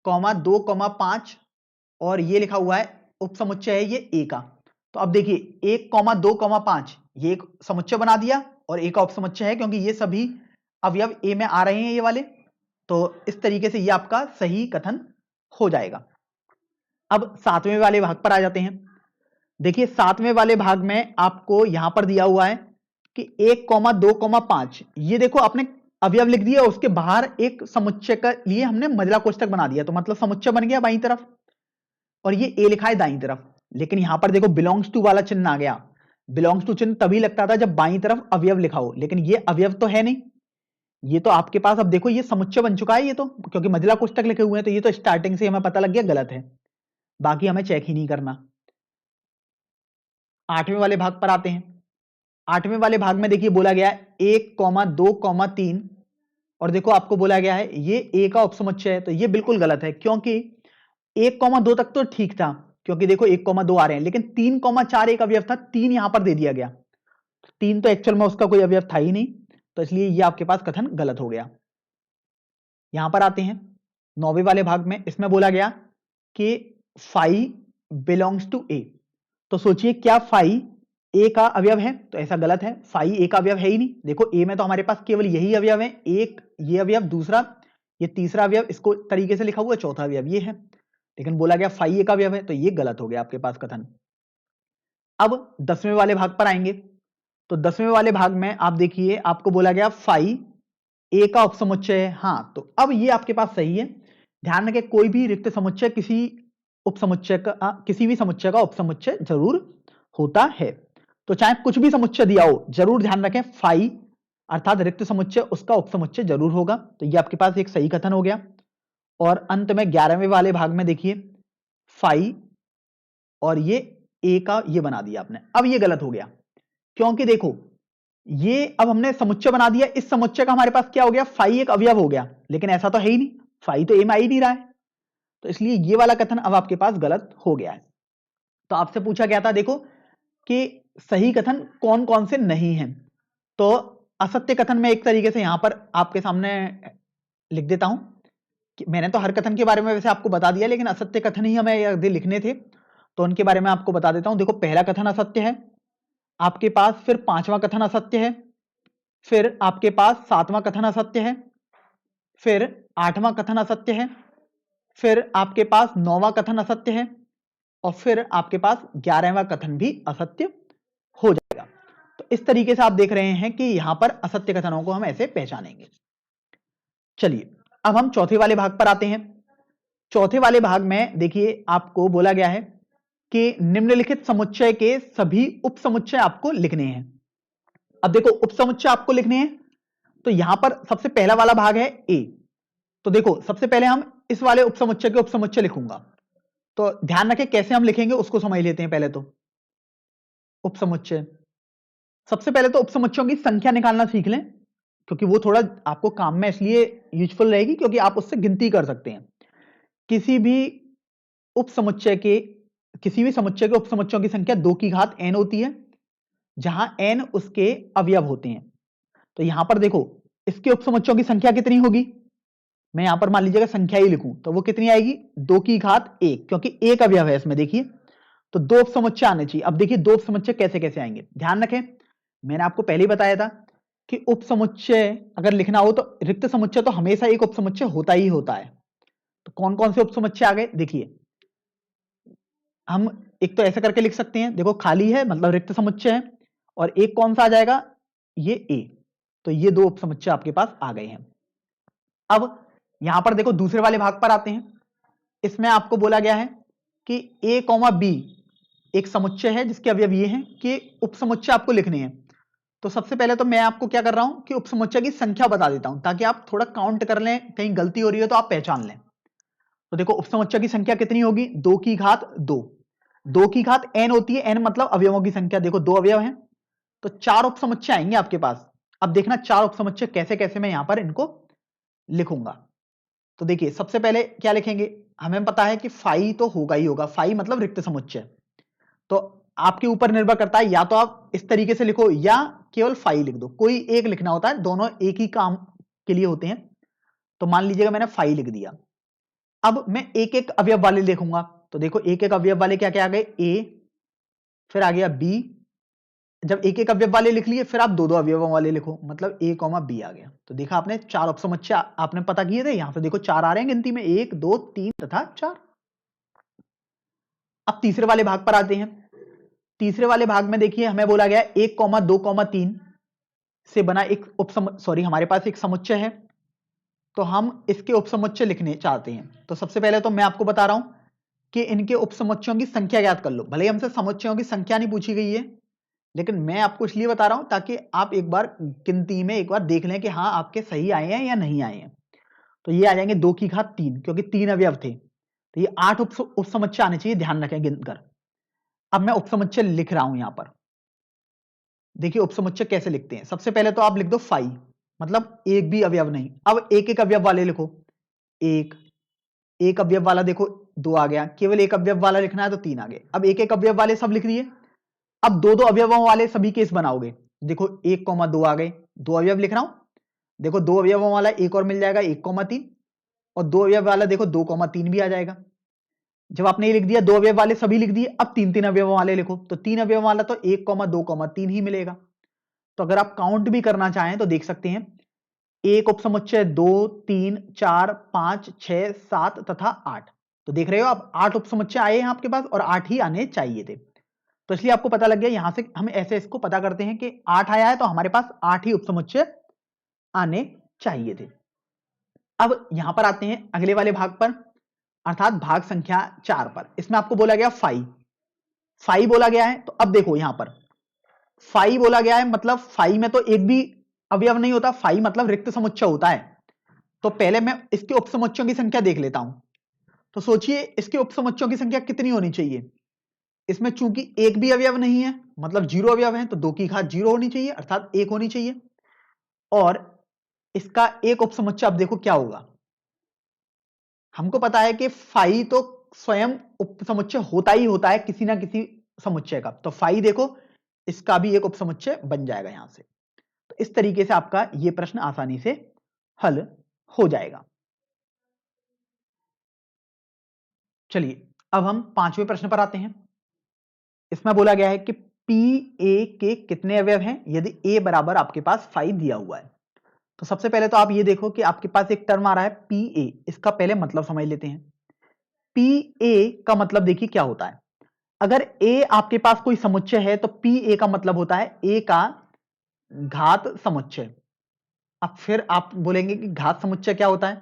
2, 5 और ये लिखा हुआ है उपसमुच्चय है ये ए का। तो अब देखिए 1, 2, 5 ये एक समुच्चय बना दिया और ए का उपसमुच्चय है, क्योंकि ये सभी अवयव ए में आ रहे हैं ये वाले, तो इस तरीके से ये आपका सही कथन हो जाएगा। अब सातवें वाले भाग पर आ जाते हैं। देखिए सातवें वाले भाग में आपको यहां पर दिया हुआ है कि 1, 2, 5 ये देखो आपने अवयव लिख दिया, उसके बाहर एक समुच्चय के लिए हमने मजला कोष्टक बना दिया, तो मतलब समुच्चय बन गया बाईं तरफ और ये ए लिखा है दाईं तरफ। लेकिन यहां पर देखो बिलोंग्स टू वाला चिन्ह आ गया। बिलोंग्स टू चिन्ह तभी लगता था जब बाईं तरफ अवयव लिखा हो, लेकिन ये अवयव तो है नहीं, ये तो आपके पास अब देखो ये समुच्चय बन चुका है, ये तो क्योंकि मजला कोष्टक लिखे हुए हैं, तो ये तो स्टार्टिंग से हमें पता लग गया गलत है, बाकी हमें चेक ही नहीं करना। आठवें वाले भाग पर आते हैं। आठवें वाले भाग में देखिए बोला गया है 1, 2, 3 और देखो आपको बोला गया है ये ए का उपसमुच्चय है, तो ये बिल्कुल गलत है, क्योंकि 1, 2 तक तो ठीक था, क्योंकि देखो 1, 2 आ रहे हैं, लेकिन 3, 4 एक अवयव था, 3 यहां पर दे दिया गया, 3 तो एक्चुअल में उसका कोई अवयव था ही नहीं, तो इसलिए ये आपके पास कथन गलत हो गया। यहां पर आते हैं नौवें वाले भाग में। इसमें बोला गया कि फाई बिलोंग्स टू ए। तो सोचिए क्या फाई ए का अवयव है? तो ऐसा गलत है, फाई ए का अवयव है ही नहीं। देखो ए में तो हमारे पास केवल यही अवयव है, एक ये अवयव, दूसरा ये तीसरा अवयव, इसको तरीके से लिखा हुआ, चौथा अवयव ये है, लेकिन बोला गया फाई ए का अवयव है, तो ये गलत हो गया आपके पास कथन। अब 10वें वाले भाग पर आएंगे। तो 10वें वाले भाग में आप देखिए आपको बोला गया फाई ए का उपसमुच्चय है। हाँ, तो अब ये आपके पास सही है। ध्यान रखें कोई भी रिक्त समुच्चय किसी उपसमुच्चय का किसी भी समुच्चय का उपसमुच्चय जरूर होता है, तो चाहे कुछ भी समुच्चय दिया हो जरूर ध्यान रखें फाई अर्थात रिक्त समुच्चय उसका उपसमुच्चय जरूर होगा। तो ये आपके पास एक सही कथन हो गया। और अंत में 11वें वाले भाग में देखिए फाई और ये ए का ये बना दिया आपने, अब ये गलत हो गया, क्योंकि देखो ये अब हमने समुच्चय बना दिया, इस समुच्चय का हमारे पास क्या हो गया, फाई एक अवयव हो गया, लेकिन ऐसा तो है ही नहीं, फाई तो ए में आ ही नहीं रहा है, तो इसलिए ये वाला कथन अब आपके पास गलत हो गया है। तो आपसे पूछा गया था देखो कि सही कथन कौन कौन से नहीं हैं, तो असत्य कथन में एक तरीके से यहां पर आपके सामने लिख देता हूं कि मैंने तो हर कथन के बारे में वैसे आपको बता दिया, लेकिन असत्य कथन ही हमें यदि लिखने थे तो उनके बारे में आपको बता देता हूं। देखो पहला कथन असत्य है आपके पास, फिर 5वां कथन असत्य है, फिर आपके पास 7वां कथन असत्य है, फिर 8वां कथन असत्य है, फिर आपके पास 9वां कथन असत्य है और फिर आपके पास 11वां कथन भी असत्य हो जाएगा। तो इस तरीके से आप देख रहे हैं कि यहां पर असत्य कथनों को हम ऐसे पहचानेंगे। चलिए अब हम चौथे वाले भाग पर आते हैं। चौथे वाले भाग में देखिए आपको बोला गया है कि निम्नलिखित समुच्चय के सभी उपसमुच्चय आपको लिखने हैं। अब देखो उपसमुच्चय आपको लिखने हैं, तो यहां पर सबसे पहला वाला भाग है ए, तो देखो सबसे पहले हम इस वाले उपसमुच्चय के उपसमुच्चय लिखूंगा, तो ध्यान रखें कैसे हम लिखेंगे उसको समझ लेते हैं। पहले तो उपसमुच्चय, सबसे पहले तो उपसमुच्चयों की संख्या निकालना सीख लें, क्योंकि वो थोड़ा आपको काम में इसलिए यूजफुल रहेगी क्योंकि आप उससे गिनती कर सकते हैं। किसी भी उपसमुच्चय के किसी भी समुच्चय के उपसमुच्चयों की संख्या 2 की घात n होती है, जहां n उसके अवयव होते हैं। तो यहां पर देखो इसके उपसमुच्चयों की संख्या कितनी होगी, मैं यहां पर मान लीजिएगा संख्या ही लिखूं तो वो कितनी आएगी 2 की घात 1, क्योंकि एक अवयव है इसमें देखिए, तो 2 उपसमुच्चय आने चाहिए। अब देखिए 2 उपसमुच्चय कैसे कैसे आएंगे, ध्यान रखें मैंने आपको पहले ही बताया था कि उपसमुच्चय अगर लिखना हो तो रिक्त समुच्चय तो हमेशा एक उपसमुच्चय होता ही होता है। तो कौन कौन से उपसमुच्चय आ गए देखिए, हम एक तो ऐसे करके लिख सकते हैं, देखो खाली है मतलब रिक्त समुच्चय है, और एक कौन सा आ जाएगा ये ए, तो ये 2 उपसमुच्चय आपके पास आ गए हैं। अब यहां पर देखो दूसरे वाले भाग पर आते हैं। इसमें आपको बोला गया है कि a कॉमा बी एक समुच्चय है जिसके अवयव ये हैं कि उपसमुच्चय आपको लिखने हैं। तो सबसे पहले तो मैं आपको क्या कर रहा हूं कि उपसमुच्चय की संख्या बता देता हूं ताकि आप थोड़ा काउंट कर लें, कहीं गलती हो रही है तो आप पहचान लें। तो देखो उपसमुच्चय की संख्या कितनी होगी, 2 की घात 2। 2 की घात n होती है, n मतलब अवयवों की संख्या। देखो 2 अवयव हैं तो 4 उपसमुच्चय आएंगे आपके पास। अब देखना 4 उपसमुच्चय कैसे कैसे मैं यहां पर इनको लिखूंगा। तो देखिए सबसे पहले क्या लिखेंगे, हमें पता है कि फाई तो होगा ही होगा, फाई मतलब रिक्त समुच्चय। तो आपके ऊपर निर्भर करता है, या तो आप इस तरीके से लिखो या केवल फाई लिख दो, कोई एक लिखना होता है, दोनों एक ही काम के लिए होते हैं। तो मान लीजिएगा मैंने फाई लिख दिया। अब मैं एक एक अवयव वाले लिखूंगा। तो देखो एक एक अवयव वाले क्या क्या आ गए, ए, फिर आ गया बी। जब एक एक अवयव वाले लिख लिए फिर आप दो दो अवयवों वाले लिखो, मतलब ए कॉमा बी आ गया। तो देखा आपने 4 उपसमुच्चय आपने पता किए थे, यहां से देखो 4 आ रहे हैं गिनती में, 1 2 3 तथा 4। अब तीसरे वाले भाग पर आते हैं। तीसरे वाले भाग में देखिए हमें बोला गया 1 कॉमा 2 कॉमा 3 से बना एक हमारे पास एक समुच्चय है। तो हम इसके उपसमुच्चय लिखने चाहते हैं। तो सबसे पहले तो मैं आपको बता रहा हूं कि इनके उपसमुच्चयों की संख्या ज्ञात कर लो। भले ही हमसे समुच्चयों की संख्या नहीं पूछी गई है, लेकिन मैं आपको इसलिए बता रहा हूं ताकि आप एक बार गिनती में एक बार देख लें कि हाँ आपके सही आए हैं या नहीं आए हैं। तो ये आ जाएंगे 2 की घात 3, क्योंकि 3 अवयव थे तो ये 8 उपसमुच्चय आने चाहिए, ध्यान रखें गिनकर। अब मैं उपसमुच्चय लिख रहा हूं यहां पर। देखिए उपसमुच्चय कैसे लिखते हैं, सबसे पहले तो आप लिख दो फाई, मतलब एक भी अवयव नहीं। अब एक एक अवयव वाले लिखो। एक अवयव वाला देखो 2 आ गया, केवल एक अवयव वाला लिखना है तो 3 आ गए। अब एक एक अवयव वाले सब लिख दिए। अब दो दो अवयवों वाले सभी केस बनाओगे। देखो 1 कॉमा 2 आ गए, 2 अवयव लिख रहा हूं। देखो 2 अवयवों वाला एक और मिल जाएगा, 1 कॉमा 3, और 2 अवयव वाला देखो 2 कॉमा 3 भी आ जाएगा। जब आपने ये लिख दिया 2 अवयव वाले सभी लिख दिए, अब 3 3 अवयवों वाले लिखो। तो 3 अवयव वाला तो 1 कॉमा 2 कॉमा 3 ही मिलेगा। तो अगर आप काउंट भी करना चाहें तो देख सकते हैं, एक उपसमुच्चय 2 3 4 5 6 7 तथा 8। तो देख रहे हो आप 8 उपसमुच्चय आए हैं आपके पास और 8 ही आने चाहिए थे। तो इसलिए आपको पता लग गया, यहां से हम ऐसे इसको पता करते हैं कि 8 आया है तो हमारे पास 8 ही उपसमुच्चय आने चाहिए थे। अब यहां पर आते हैं अगले वाले भाग पर, अर्थात भाग संख्या 4 पर। इसमें आपको बोला गया फाई, फाई बोला गया है। तो अब देखो यहां पर फाई बोला गया है, मतलब फाई में तो एक भी अवयव नहीं होता, फाई मतलब रिक्त समुच्चय होता है। तो पहले मैं इसके उपसमुच्चयों की संख्या देख लेता हूं। तो सोचिए इसके उपसमुच्चयों की संख्या कितनी होनी चाहिए। इसमें चूंकि एक भी अवयव नहीं है, मतलब 0 अवयव है, तो 2 की घात 0 होनी चाहिए, अर्थात 1 होनी चाहिए। और इसका एक उपसमुच्चय अब देखो क्या होगा। हमको पता है कि फाई तो स्वयं उपसमुच्चय होता ही होता है किसी ना किसी समुच्चय का। तो फाई देखो इसका भी एक उपसमुच्चय बन जाएगा यहां से। तो इस तरीके से आपका यह प्रश्न आसानी से हल हो जाएगा। चलिए अब हम 5वें प्रश्न पर आते हैं। इसमें बोला गया है कि पी ए के कितने अवयव हैं यदि ए बराबर आपके पास 5 दिया हुआ है। तो सबसे पहले तो आप ये देखो कि आपके पास एक टर्म आ रहा है पी ए, इसका पहले मतलब समझ लेते हैं। पी ए का मतलब देखिए क्या होता है। अगर ए आपके पास कोई समुच्चय है तो पी ए का मतलब होता है ए का घात समुच्चय। अब फिर आप बोलेंगे कि घात समुच्चय क्या होता है।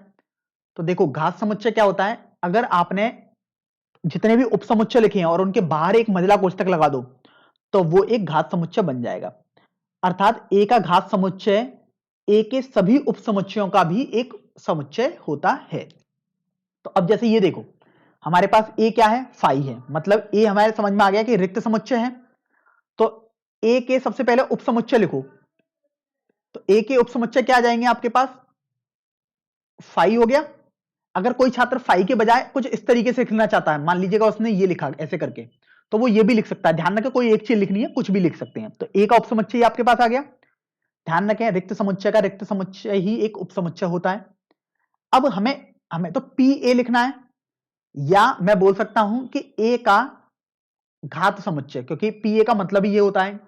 तो देखो घात समुच्चय क्या होता है, अगर आपने जितने भी उपसमुच्चय लिखे हैं और उनके बाहर एक मंझला कोष्ठक लगा दो तो वो एक घात समुच्चय बन जाएगा। अर्थात ए का घात समुच्चय ए के सभी उपसमुच्चयों का भी एक समुच्चय होता है। तो अब जैसे ये देखो हमारे पास ए क्या है, फाई है, मतलब ए हमारे समझ में आ गया कि रिक्त समुच्चय है। तो ए के सबसे पहले उपसमुच्चय लिखो। तो ए के उपसमुच्चय क्या आ जाएंगे आपके पास, फाई हो गया। अगर कोई छात्र फाई के बजाय कुछ इस तरीके से लिखना चाहता है, मान लीजिएगा उसने ये लिखा ऐसे करके, तो वो ये भी लिख सकता है। ध्यान रखें कोई एक चीज लिखनी है, कुछ भी लिख सकते हैं। तो ए का उपसमुच्चय आपके पास आ गया। ध्यान रखें रिक्त समुच्चय का रिक्त समुच्चय ही एक उपसमुच्चय होता है। अब हमें हमें तो पी ए लिखना है, या मैं बोल सकता हूं कि ए का घात समुच्चय, क्योंकि पी ए का मतलब ही ये होता है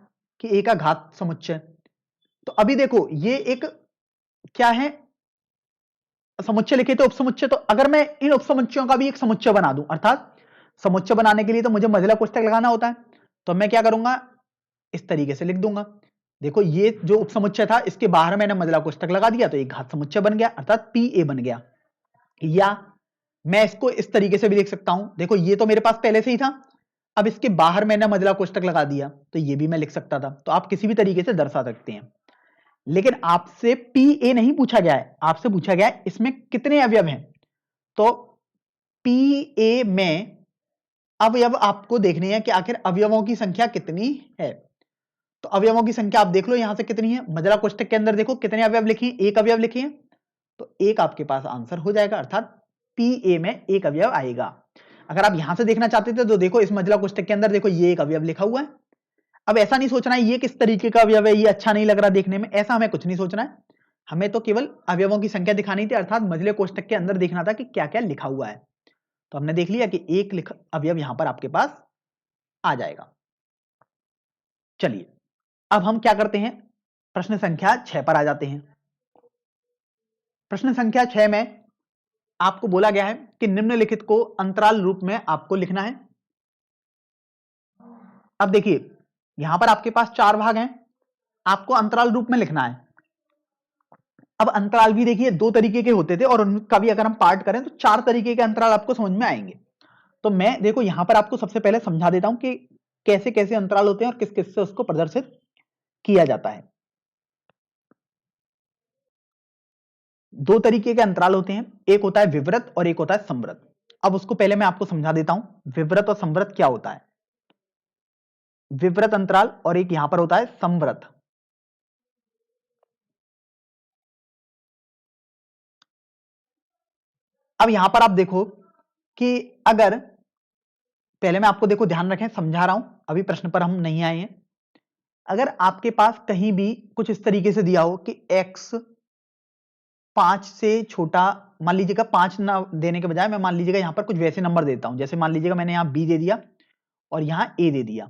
कि ए का घात समुच्चय। तो अभी देखो ये एक क्या है, समुच्चय लिखे थे उपसमुच्चय। तो अगर मैं इन उपसमुच्चयों का भी एक समुच्चय बना दूं, अर्थात समुच्चय बनाने के लिए तो मुझे मंझला कोष्ठक लगाना होता है, तो मैं क्या करूंगा इस तरीके से लिख दूंगा। देखो ये जो उपसमुच्चय था इसके बाहर मैंने मंझला कोष्ठक लगा दिया तो एक घात समुच्चय बन गया, अर्थात पी ए बन गया। या मैं इसको इस तरीके से भी लिख सकता हूं, देखो ये तो मेरे पास पहले से ही था, अब इसके बाहर मैंने मझला कोष्टक लगा दिया, तो ये भी मैं लिख सकता था। तो आप किसी भी तरीके से दर्शा सकते हैं, लेकिन आपसे पी ए नहीं पूछा गया है, आपसे पूछा गया है इसमें कितने अवयव हैं। तो पी ए में अवयव आपको देखने हैं कि आखिर अवयवों की संख्या कितनी है। तो अवयवों की संख्या आप देख लो यहां से कितनी है, मझला कोष्टक के अंदर देखो कितने अवयव लिखे हैं, एक अवयव लिखे हैं, तो एक आपके पास आंसर हो जाएगा, अर्थात पी ए में एक अवयव आएगा। अगर आप यहां से देखना चाहते थे तो देखो इस मझला कोष्टक के अंदर देखो ये एक अवयव लिखा हुआ है। अब ऐसा नहीं सोचना है ये किस तरीके का अवयव है, ये अच्छा नहीं लग रहा देखने में, ऐसा हमें कुछ नहीं सोचना है, हमें तो केवल अवयवों की संख्या दिखानी थी, अर्थात मझले कोष्टक के अंदर देखना था कि क्या क्या लिखा हुआ है। तो हमने देख लिया कि एक अवयव यहां पर आपके पास आ जाएगा। चलिए अब हम क्या करते हैं, प्रश्न संख्या 6 पर आ जाते हैं। प्रश्न संख्या 6 में आपको बोला गया है कि निम्नलिखित को अंतराल रूप में आपको लिखना है। अब देखिए यहां पर आपके पास 4 भाग हैं, आपको अंतराल रूप में लिखना है। अब अंतराल भी देखिए 2 तरीके के होते थे और उनका भी अगर हम पार्ट करें तो 4 तरीके के अंतराल आपको समझ में आएंगे। तो मैं देखो यहां पर आपको सबसे पहले समझा देता हूं कि कैसे कैसे अंतराल होते हैं और किस किस से उसको प्रदर्शित किया जाता है। 2 तरीके के अंतराल होते हैं, एक होता है विवृत और एक होता है संवृत। अब उसको पहले मैं आपको समझा देता हूं विवृत और संवृत क्या होता है। विवृत अंतराल और एक यहां पर होता है संवृत। अब यहां पर आप देखो कि अगर पहले मैं आपको देखो ध्यान रखें समझा रहा हूं, अभी प्रश्न पर हम नहीं आए हैं। अगर आपके पास कहीं भी कुछ इस तरीके से दिया हो कि x 5 से छोटा, मान लीजिएगा 5 ना देने के बजाय मैं मान लीजिएगा यहां पर कुछ वैसे नंबर देता हूं, जैसे मान लीजिएगा मैंने यहां b दे दिया और यहां a दे दिया।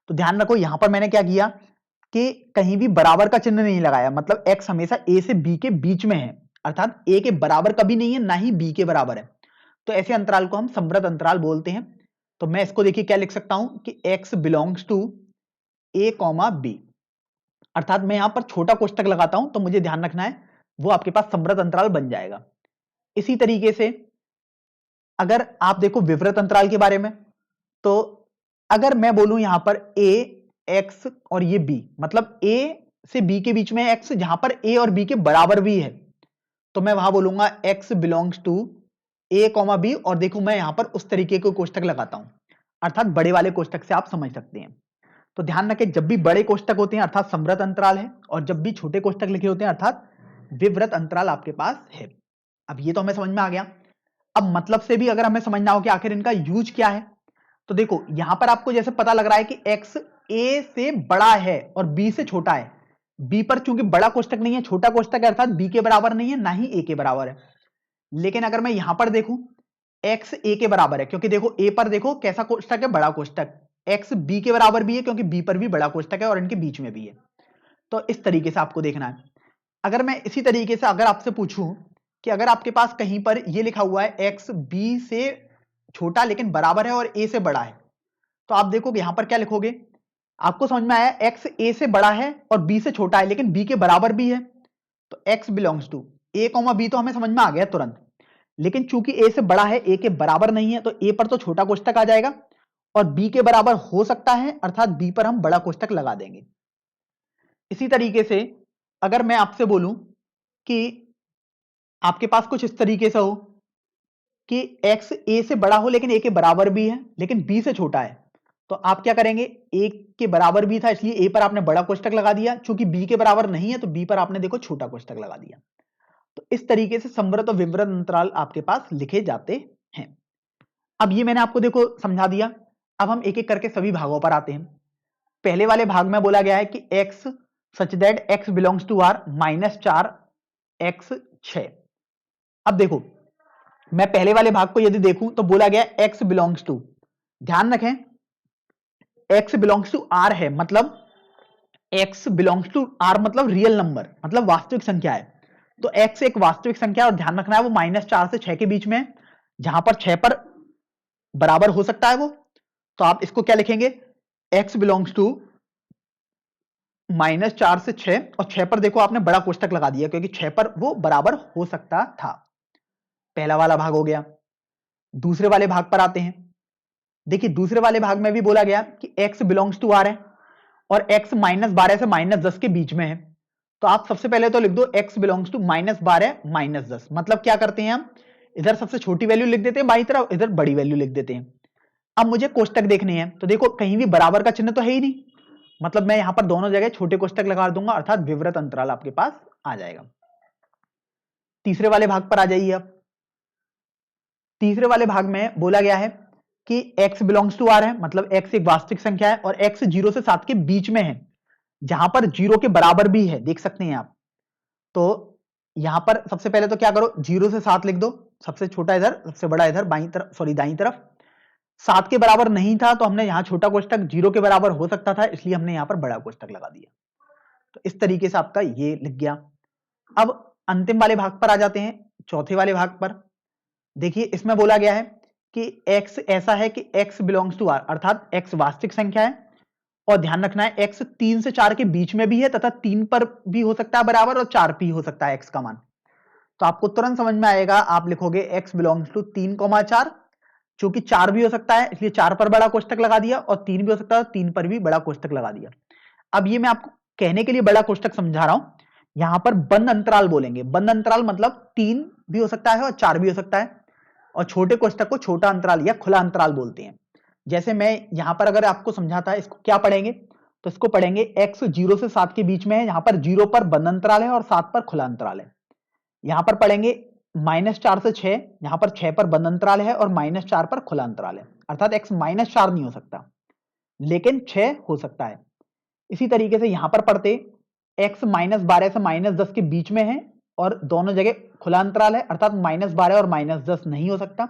तो ध्यान रखो यहां पर मैंने क्या किया कि कहीं भी बराबर का चिन्ह नहीं लगाया, मतलब x हमेशा a से b के बीच में है, अर्थात a के बराबर कभी नहीं है ना ही b के बराबर है। तो ऐसे अंतराल को हम संवृत अंतराल बोलते हैं। तो मैं इसको देखिए क्या लिख सकता हूं कि x belongs to a comma b, अर्थात मैं यहां पर छोटा कोष्टक लगाता हूं तो मुझे ध्यान रखना है वो आपके पास संवृत अंतराल बन जाएगा। इसी तरीके से अगर आप देखो विवृत अंतराल के बारे में, तो अगर मैं बोलूं यहां पर a x और ये b, मतलब a से b के बीच में x जहां पर a और b के बराबर भी है, तो मैं वहां बोलूंगा x belongs to a comma b, और देखो मैं यहां पर उस तरीके के कोष्टक लगाता हूं, अर्थात बड़े वाले कोष्टक से आप समझ सकते हैं। तो ध्यान रखें जब भी बड़े कोष्टक होते हैं अर्थात संवृत अंतराल है, और जब भी छोटे कोष्टक लिखे होते हैं अर्थात विवृत अंतराल आपके पास है। अब ये तो हमें समझ में आ गया। अब मतलब से भी अगर हमें समझना हो कि आखिर इनका यूज क्या है, तो देखो यहां पर आपको जैसे पता लग रहा है कि x a से बड़ा है और b से छोटा है, b पर चूंकि बड़ा कोष्टक नहीं है छोटा कोष्टक है, अर्थात b के बराबर नहीं है ना ही a के बराबर है। लेकिन अगर मैं यहां पर देखूं x a के बराबर है, क्योंकि देखो a पर देखो कैसा कोष्टक है, बड़ा कोष्टक, x b के बराबर भी है क्योंकि b पर भी बड़ा कोष्टक है और इनके बीच में भी है। तो इस तरीके से आपको देखना है। अगर मैं इसी तरीके से अगर आपसे पूछूं कि अगर आपके पास कहीं पर यह लिखा हुआ है x b से छोटा लेकिन बराबर है और a से बड़ा है, तो आप देखोगे यहां पर क्या लिखोगे, आपको समझ में आया x a से बड़ा है और b से छोटा है लेकिन b के बराबर भी है, तो x belongs to a comma b, तो हमें समझ में आ गया तुरंत। लेकिन चूंकि a से बड़ा है a के बराबर नहीं है, तो a पर तो छोटा कोष्टक आ जाएगा और b के बराबर हो सकता है, अर्थात b पर हम बड़ा कोष्टक लगा देंगे। इसी तरीके से अगर मैं आपसे बोलूं कि आपके पास कुछ इस तरीके से हो कि x a से बड़ा हो लेकिन a के बराबर भी है लेकिन b से छोटा है, तो आप क्या करेंगे, a के बराबर भी था इसलिए a पर आपने बड़ा कोष्टक लगा दिया, चूंकि b के बराबर नहीं है तो b पर आपने देखो छोटा कोष्टक लगा दिया। तो इस तरीके से संवृत और विवृत अंतराल आपके पास लिखे जाते हैं। अब ये मैंने आपको देखो समझा दिया। अब हम एक एक करके सभी भागों पर आते हैं। पहले वाले भाग में बोला गया है कि x such that x belongs to r -4 x 6। अब देखो मैं पहले वाले भाग को यदि देखूं तो बोला गया x बिलोंग्स टू, ध्यान रखें x बिलोंग्स टू r है, मतलब x बिलोंग्स टू r मतलब रियल नंबर, मतलब वास्तविक संख्या है। तो x एक वास्तविक संख्या और ध्यान रखना है वो -4 से 6 के बीच में है, जहां पर 6 पर बराबर हो सकता है वो। तो आप इसको क्या लिखेंगे, x बिलोंग्स टू -4 से 6, और 6 पर देखो आपने बड़ा कोष्टक लगा दिया क्योंकि 6 पर वो बराबर हो सकता था। पहला वाला भाग हो गया। दूसरे वाले भाग पर आते हैं। देखिए दूसरे वाले भाग में भी बोला गया कि x बिलोंग्स टू r है और x -12 से -10 के बीच में है। तो आप सबसे पहले तो लिख दो x बिलोंग्स टू -12 -10। मतलब क्या करते हैं हम, इधर सबसे छोटी वैल्यू लिख देते हैं बाईं तरफ, इधर बड़ी वैल्यू लिख देते हैं। अब मुझे कोष्टक देखने हैं, तो देखो कहीं भी बराबर का चिन्ह तो है ही नहीं, मतलब मैं यहां पर दोनों जगह छोटे कोष्टक लगा दूंगा, अर्थात विवृत अंतराल आपके पास आ जाएगा। तीसरे वाले भाग पर आ जाइए। अब तीसरे वाले भाग में बोला गया है कि x बिलोंग्स टू r है, मतलब x एक वास्तविक संख्या है और x 0 से 7 के बीच में है, जहां पर 0 के बराबर भी है, देख सकते हैं आप। तो यहां पर सबसे पहले तो क्या करो, 0 से 7 लिख दो, सबसे छोटा इधर सबसे बड़ा इधर बाईं तरफ, सॉरी दाईं तरफ। 7 के बराबर नहीं था तो हमने यहां छोटा कोष्टक, 0 के बराबर हो सकता था इसलिए हमने यहां पर बड़ा कोष्टक लगा दिया। तो इस तरीके से आपका ये लिख गया। अब अंतिम वाले भाग पर आ जाते हैं, चौथे वाले भाग पर। देखिए इसमें बोला गया है कि x ऐसा है कि x बिलोंग्स टू r, अर्थात x वास्तविक संख्या है और ध्यान रखना है x 3 से 4 के बीच में भी है तथा 3 पर भी हो सकता है बराबर और 4 भी हो सकता है x का मान। तो आपको तुरंत समझ में आएगा, आप लिखोगे x बिलोंग्स टू 3,4, क्योंकि 4 भी हो सकता है इसलिए 4 पर बड़ा कोष्टक लगा दिया और 3 भी हो सकता है 3 पर भी बड़ा कोष्टक लगा दिया। अब ये मैं आपको कहने के लिए बड़ा कोष्टक समझा रहा हूं, यहां पर बंद अंतराल बोलेंगे। बंद अंतराल मतलब 3 भी हो सकता है और 4 भी हो सकता है, और छोटे कोष्टक को छोटा अंतराल या खुला अंतराल बोलते हैं। जैसे मैं यहां पर अगर आपको समझाता है, इसको क्या पढ़ेंगे, तो इसको पढ़ेंगे x 0 से 7 के बीच में है, यहां पर 0 पर बंद अंतराल है और 7 पर खुला अंतराल है। यहां पर पढ़ेंगे -4 से 6, यहां पर 6 पर बंद अंतराल है और -4 पर खुला अंतराल है, अर्थात x -4 नहीं हो सकता लेकिन 6 हो सकता है। इसी तरीके से यहां पर पढ़ते x -12 से -10 के बीच में है और दोनों जगह खुला अंतराल है, अर्थात -12 और -10 नहीं हो सकता।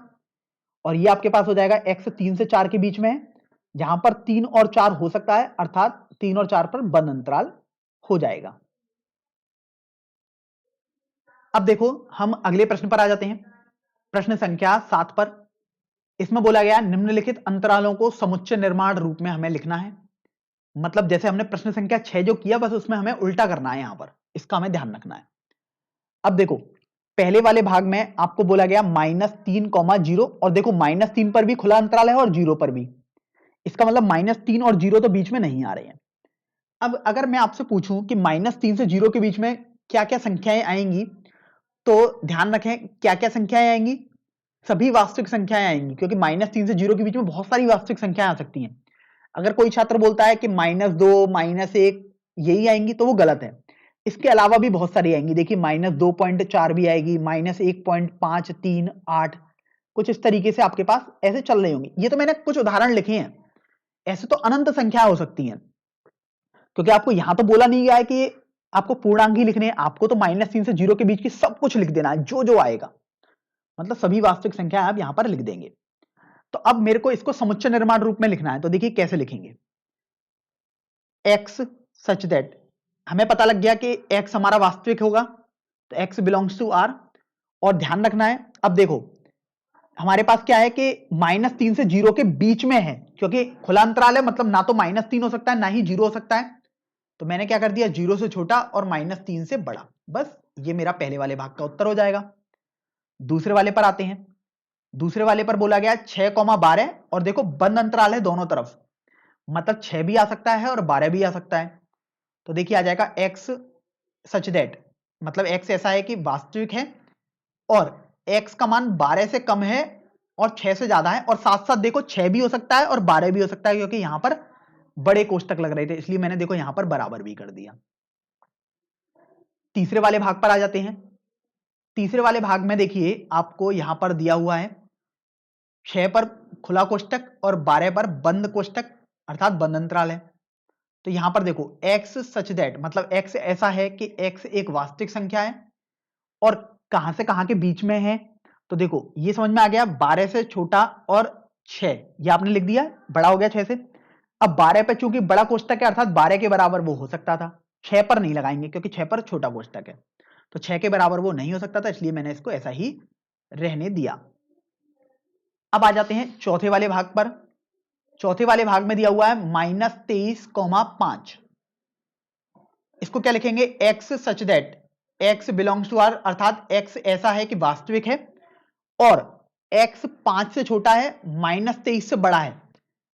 और ये आपके पास हो जाएगा x 3 से 4 के बीच में है, जहां पर 3 और 4 हो सकता है, अर्थात 3 और 4 पर बंद अंतराल हो जाएगा। अब देखो हम अगले प्रश्न पर आ जाते हैं, प्रश्न संख्या 7 पर। इसमें बोला गया निम्नलिखित अंतरालों को समुच्चय निर्माण रूप में हमें लिखना है। मतलब जैसे हमने प्रश्न संख्या 6 जो किया, बस उसमें हमें उल्टा करना है, यहां पर इसका हमें ध्यान रखना है। अब देखो पहले वाले भाग में आपको बोला गया -3,0 और देखो -3 पर भी खुला अंतराल है और 0 पर भी, इसका मतलब -3 और 0 तो बीच में नहीं आ रहे हैं। अब अगर मैं आपसे पूछूं कि -3 से 0 के बीच में क्या क्या संख्याएं आएंगी, तो ध्यान रखें क्या क्या संख्याएं आएंगी, सभी वास्तविक संख्याएं आएंगी, क्योंकि -3 से 0 के बीच में बहुत सारी वास्तविक संख्याएं आ सकती हैं। अगर कोई छात्र बोलता है कि -2 -1 यही आएंगी तो वो गलत है, इसके अलावा भी बहुत सारी आएंगी। देखिए -2.4 भी आएगी, -1.538, कुछ इस तरीके से आपके पास ऐसे चल रही होंगी। ये तो मैंने कुछ उदाहरण लिखे हैं, ऐसे तो अनंत संख्या हो सकती हैं, क्योंकि आपको यहां तो बोला नहीं गया है कि आपको पूर्णांक ही लिखने हैं, आपको तो -3 से 0 के बीच की सब कुछ लिख देना है, जो जो आएगा, मतलब सभी वास्तविक संख्या आप यहां पर लिख देंगे। तो अब मेरे को इसको समुच्चय निर्माण रूप में लिखना है, तो देखिए कैसे लिखेंगे। x सच दैट, हमें पता लग गया कि x हमारा वास्तविक होगा, तो x बिलोंग्स टू r। और ध्यान रखना है, अब देखो हमारे पास क्या है कि -3 से 0 के बीच में है, क्योंकि खुला अंतराल है, मतलब ना तो -3 हो सकता है ना ही 0 हो सकता है। तो मैंने क्या कर दिया, 0 से छोटा और -3 से बड़ा। बस ये मेरा पहले वाले भाग का उत्तर हो जाएगा। दूसरे वाले पर आते हैं। दूसरे वाले पर बोला गया 6,12 और देखो बंद अंतराल है दोनों तरफ, मतलब 6 भी आ सकता है और 12 भी आ सकता है। तो देखिए आ जाएगा x सच दैट, मतलब x ऐसा है कि वास्तविक है और x का मान 12 से कम है और 6 से ज्यादा है, और साथ साथ देखो 6 भी हो सकता है और 12 भी हो सकता है, क्योंकि यहां पर बड़े कोष्टक लग रहे थे इसलिए मैंने देखो यहां पर बराबर भी कर दिया। तीसरे वाले भाग पर आ जाते हैं। तीसरे वाले भाग में देखिए आपको यहां पर दिया हुआ है 6 पर खुला कोष्टक और 12 पर बंद कोष्टक, अर्थात बंद अंतराल है। तो यहां पर देखो x सच दैट, मतलब x ऐसा है कि x एक वास्तविक संख्या है और कहां से कहां के बीच में है, तो देखो ये समझ में आ गया, 12 से छोटा और 6 ये आपने लिख दिया, बड़ा हो गया 6 से। अब 12 पे चूंकि बड़ा कोष्टक है, अर्थात 12 के बराबर वो हो सकता था, 6 पर नहीं लगाएंगे क्योंकि 6 पर छोटा कोष्टक है, तो 6 के बराबर वो नहीं हो सकता था, इसलिए मैंने इसको ऐसा ही रहने दिया। अब आ जाते हैं चौथे वाले भाग पर। चौथे वाले भाग में दिया हुआ है -23,5, इसको क्या लिखेंगे, x such that x belongs to r, अर्थात x ऐसा है कि वास्तविक है और x 5 से छोटा है, -23 से बड़ा है।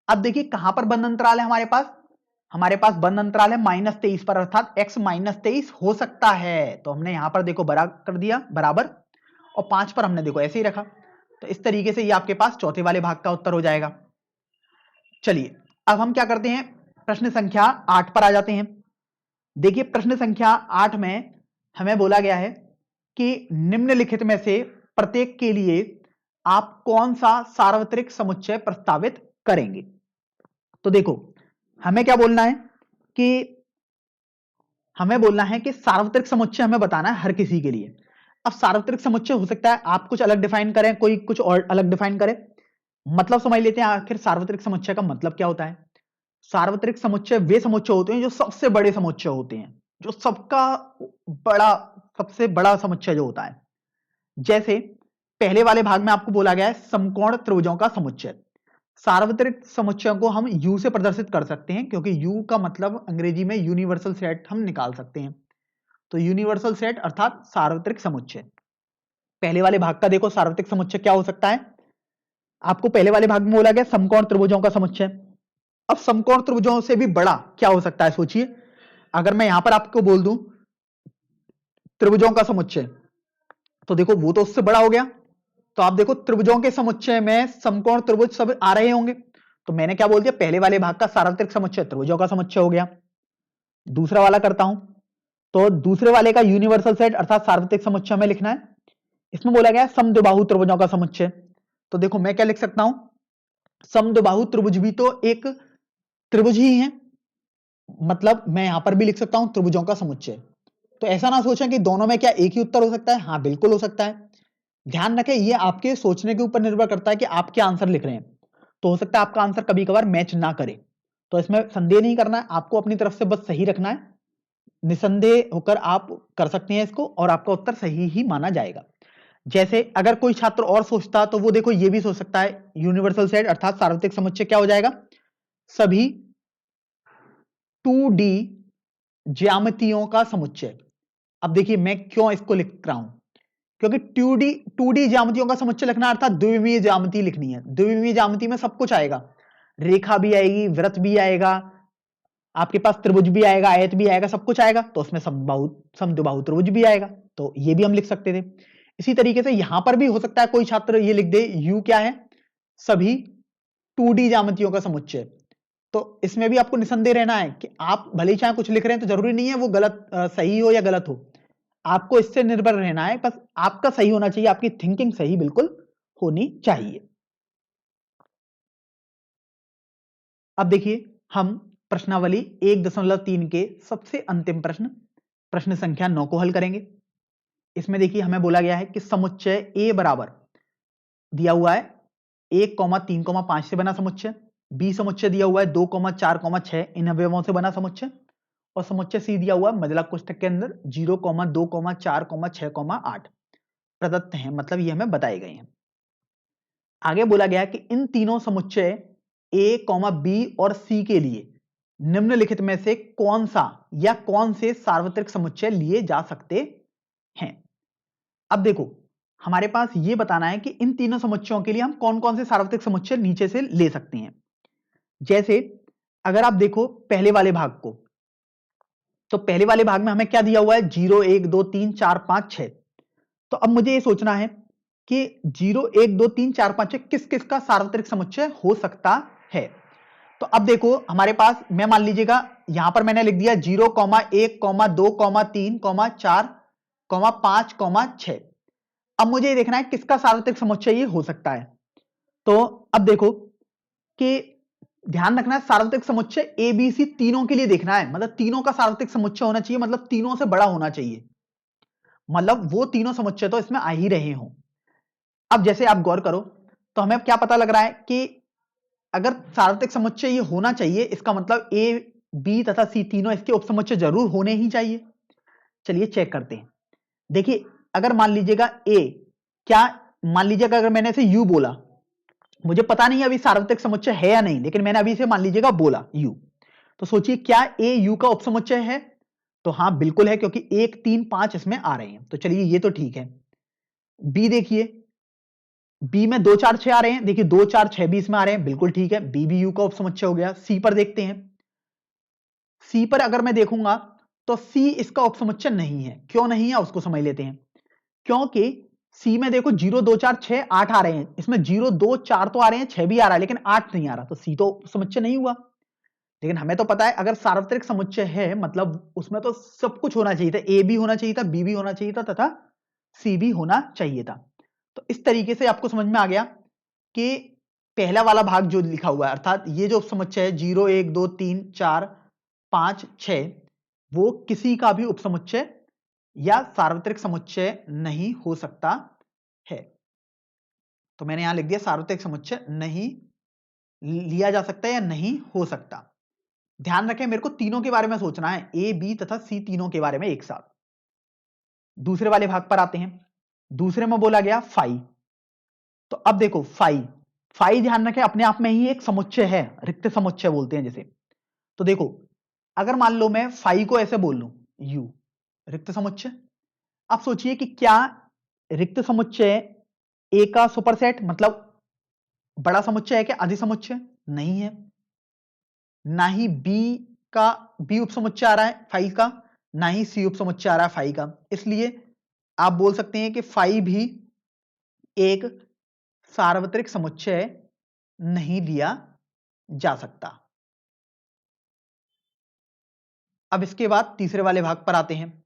अब देखिए कहां पर बंद अंतराल है हमारे पास बंद अंतराल है -23 पर, अर्थात x -23 हो सकता है। तो हमने यहां पर देखो बड़ा कर दिया बराबर, और 5 पर हमने देखो ऐसे ही रखा। तो इस तरीके से ये आपके पास चौथे वाले भाग का उत्तर हो जाएगा। चलिए अब हम क्या करते हैं, प्रश्न संख्या 8 पर आ जाते हैं। देखिए प्रश्न संख्या 8 में हमें बोला गया है कि निम्नलिखित में से प्रत्येक के लिए आप कौन सा सार्वत्रिक समुच्चय प्रस्तावित करेंगे। तो देखो हमें क्या बोलना है कि सार्वत्रिक समुच्चय हमें बताना है हर किसी के लिए। अब सार्वत्रिक समुच्चय हो सकता है आप कुछ अलग डिफाइन करें, कोई कुछ और अलग डिफाइन करे। मतलब समझ लेते हैं आखिर सार्वत्रिक समुच्चय का मतलब क्या होता है। सार्वत्रिक समुच्चय वे समुच्चय होते हैं जो सबसे बड़े समुच्चय होते हैं, जो सबसे बड़ा समुच्चय जो होता है। जैसे पहले वाले भाग में आपको बोला गया है समकोण त्रिभुजों का समुच्चय। सार्वत्रिक समुच्चयों को हम U से प्रदर्शित कर सकते हैं, क्योंकि U का मतलब अंग्रेजी में यूनिवर्सल सेट हम निकाल सकते हैं। तो यूनिवर्सल सेट अर्थात सार्वत्रिक समुच्चय। पहले वाले भाग का देखो सार्वत्रिक समुच्चय क्या हो सकता है। आपको पहले वाले भाग में बोला गया समकोण त्रिभुजों का समुच्चय। अब समकोण त्रिभुजों से भी बड़ा क्या हो सकता है सोचिए। अगर मैं यहां पर आपको बोल दूं त्रिभुजों का समुच्चय, तो देखो वो तो उससे बड़ा हो गया। तो आप देखो त्रिभुजों के समुच्चय में समकोण त्रिभुज सब आ रहे होंगे। तो मैंने क्या बोल दिया, पहले वाले भाग का सार्वत्रिक समुच्चय त्रिभुजों का समुच्चय हो गया। दूसरा वाला करता हूं, तो दूसरे वाले का यूनिवर्सल सेट अर्थात सार्वत्रिक समुच्चय में लिखना है। इसमें बोला गया समद्विबाहु त्रिभुजों का समुच्चय। तो देखो मैं क्या लिख सकता हूं, समद्विबाहु त्रिभुज भी तो एक त्रिभुज ही है, मतलब मैं यहां पर भी लिख सकता हूं त्रिभुजों का समुच्चय। तो ऐसा ना सोचें कि दोनों में क्या एक ही उत्तर हो सकता है। हाँ बिल्कुल हो सकता है। ध्यान रखें ये आपके सोचने के ऊपर निर्भर करता है कि आप क्या आंसर लिख रहे हैं। तो हो सकता है आपका आंसर कभी कभार मैच ना करे, तो इसमें संदेह नहीं करना है, आपको अपनी तरफ से बस सही रखना है। निसंदेह होकर आप कर सकते हैं इसको, और आपका उत्तर सही ही माना जाएगा। जैसे अगर कोई छात्र और सोचता तो वो देखो ये भी सोच सकता है यूनिवर्सल सेट अर्थात सार्वत्रिक समुच्चय क्या हो जाएगा, सभी 2D ज्यामितियों का समुच्चय। अब देखिए मैं क्यों इसको लिख रहा हूं, क्योंकि 2D ज्यामितियों का समुच्चय लिखना अर्थात द्विविमीय ज्यामिति लिखनी है। द्विविमीय ज्यामिति में सब कुछ आएगा, रेखा भी आएगी, वृत्त भी आएगा, आपके पास त्रिभुज भी आएगा, आयत भी आएगा, सब कुछ आएगा। तो उसमें समद्विबाहु त्रिभुज भी आएगा, तो ये भी हम लिख सकते थे। इसी तरीके से यहां पर भी हो सकता है कोई छात्र ये लिख दे U क्या है, सभी 2D ज्यामितियों का समुच्चय। तो इसमें भी आपको निसंदेह रहना है कि आप भले ही चाहे कुछ लिख रहे हैं तो जरूरी नहीं है वो गलत सही हो या गलत हो। आपको इससे निर्भर रहना है, बस आपका सही होना चाहिए, आपकी थिंकिंग सही बिल्कुल होनी चाहिए। अब देखिए हम प्रश्नावली 1.3 के सबसे अंतिम प्रश्न संख्या 9 को हल करेंगे। इसमें देखिए हमें बोला गया है कि समुच्चय A बराबर दिया हुआ है 1,3,5 से बना समुच्चय, B समुच्चय दिया हुआ है 2,4,6 इन अवयवों से बना समुच्चय, और समुच्चय C दिया हुआ है मध्यलक कोष्ठक के अंदर 0,2,4,6,8 प्रदत्त हैं, मतलब ये हमें बताए गए हैं। आगे बोला गया कि इन तीनों समुच्चय A, B और C के लिए निम्नलिखित में से कौन सा या कौन से सार्वत्रिक समुच्चय लिए जा सकते हैं। अब देखो हमारे पास ये बताना है कि इन तीनों समुच्चयों के लिए हम कौन कौन से सार्वत्रिक समुच्चय नीचे से ले सकते हैं। जैसे अगर आप देखो पहले वाले भाग को, तो पहले वाले भाग में हमें क्या दिया हुआ है 0 1 2 3 4 5 6। तो अब मुझे ये सोचना है कि 0 1 2 3 4 5 6 किस किस का सार्वत्रिक समुच्चय हो सकता है। तो अब देखो हमारे पास मैं मान लीजिएगा यहां पर मैंने लिख दिया 0, 1, 2, 3, 4, 5, 6। अब मुझे ये देखना है किसका सार्वत्रिक समुच्चय ये हो सकता है। तो अब देखो कि ध्यान रखना है सार्वत्रिक समुच्चय ए बी सी तीनों के लिए देखना है, मतलब तीनों का सार्वत्रिक समुच्चय होना चाहिए, मतलब तीनों से बड़ा होना चाहिए, मतलब वो तीनों समुच्चय तो इसमें आ ही रहे हों। अब जैसे आप गौर करो तो हमें क्या पता लग रहा है कि अगर सार्वत्रिक समुच्चय ये होना चाहिए, इसका मतलब ए बी तथा सी तीनों इसके उपसमुच्चय जरूर होने ही चाहिए। चलिए चेक करते हैं। देखिए अगर मान लीजिएगा ए, क्या मान लीजिएगा अगर मैंने इसे यू बोला, मुझे पता नहीं अभी सार्वत्रिक समुच्चय है या नहीं, लेकिन मैंने अभी इसे मान लीजिएगा बोला यू, तो सोचिए क्या ए यू का उपसमुच्चय है। तो हाँ बिल्कुल है, क्योंकि 1 3 5 इसमें आ रहे हैं, तो चलिए ये तो ठीक है। बी देखिए बी में 2 4 6 आ रहे हैं, देखिए 2 4 6 भी इसमें आ रहे हैं, बिल्कुल ठीक है, बी भी यू का उपसमुच्चय हो गया। सी पर देखते हैं, सी पर अगर मैं देखूंगा तो सी इसका उपसमुच्चय नहीं है। क्यों नहीं है उसको समझ लेते हैं। क्योंकि सी में देखो 0 2 4 6 8 आ रहे हैं, इसमें 0 2 4 तो आ रहे हैं, 6 भी आ रहा है, लेकिन 8 नहीं आ रहा, तो सी तो समुच्चय नहीं हुआ। लेकिन हमें तो पता है अगर सार्वत्रिक समुच्चय है मतलब उसमें तो सब कुछ होना चाहिए था, ए भी होना चाहिए था, बी भी होना चाहिए था तथा सी भी होना चाहिए था। तो इस तरीके से आपको समझ में आ गया कि पहला वाला भाग जो लिखा हुआ है, अर्थात ये जो उपसमुच्चय है 0 1 2 3 4 5 6, वो किसी का भी उपसमुच्चय या सार्वत्रिक समुच्चय नहीं हो सकता है। तो मैंने यहां लिख दिया सार्वत्रिक समुच्चय नहीं लिया जा सकता या नहीं हो सकता। ध्यान रखें मेरे को तीनों के बारे में सोचना है, ए बी तथा सी तीनों के बारे में एक साथ। दूसरे वाले भाग पर आते हैं। दूसरे में बोला गया फाई। तो अब देखो फाई, फाई ध्यान रखें अपने आप में ही एक समुच्चय है, रिक्त समुच्चय बोलते हैं जिसे। तो देखो अगर मान लो मैं फाई को ऐसे बोल लूं यू, रिक्त समुच्चय। अब सोचिए कि क्या रिक्त समुच्चय ए का सुपरसेट मतलब बड़ा समुच्चय है क्या अधिसमुच्चय? नहीं है। ना ही बी का बी उपसमुच्चय आ रहा है फाई का, ना ही सी उपसमुच्चय आ रहा है फाई का। इसलिए आप बोल सकते हैं कि फाई भी एक सार्वत्रिक समुच्चय नहीं लिया जा सकता। अब इसके बाद तीसरे वाले भाग पर आते हैं।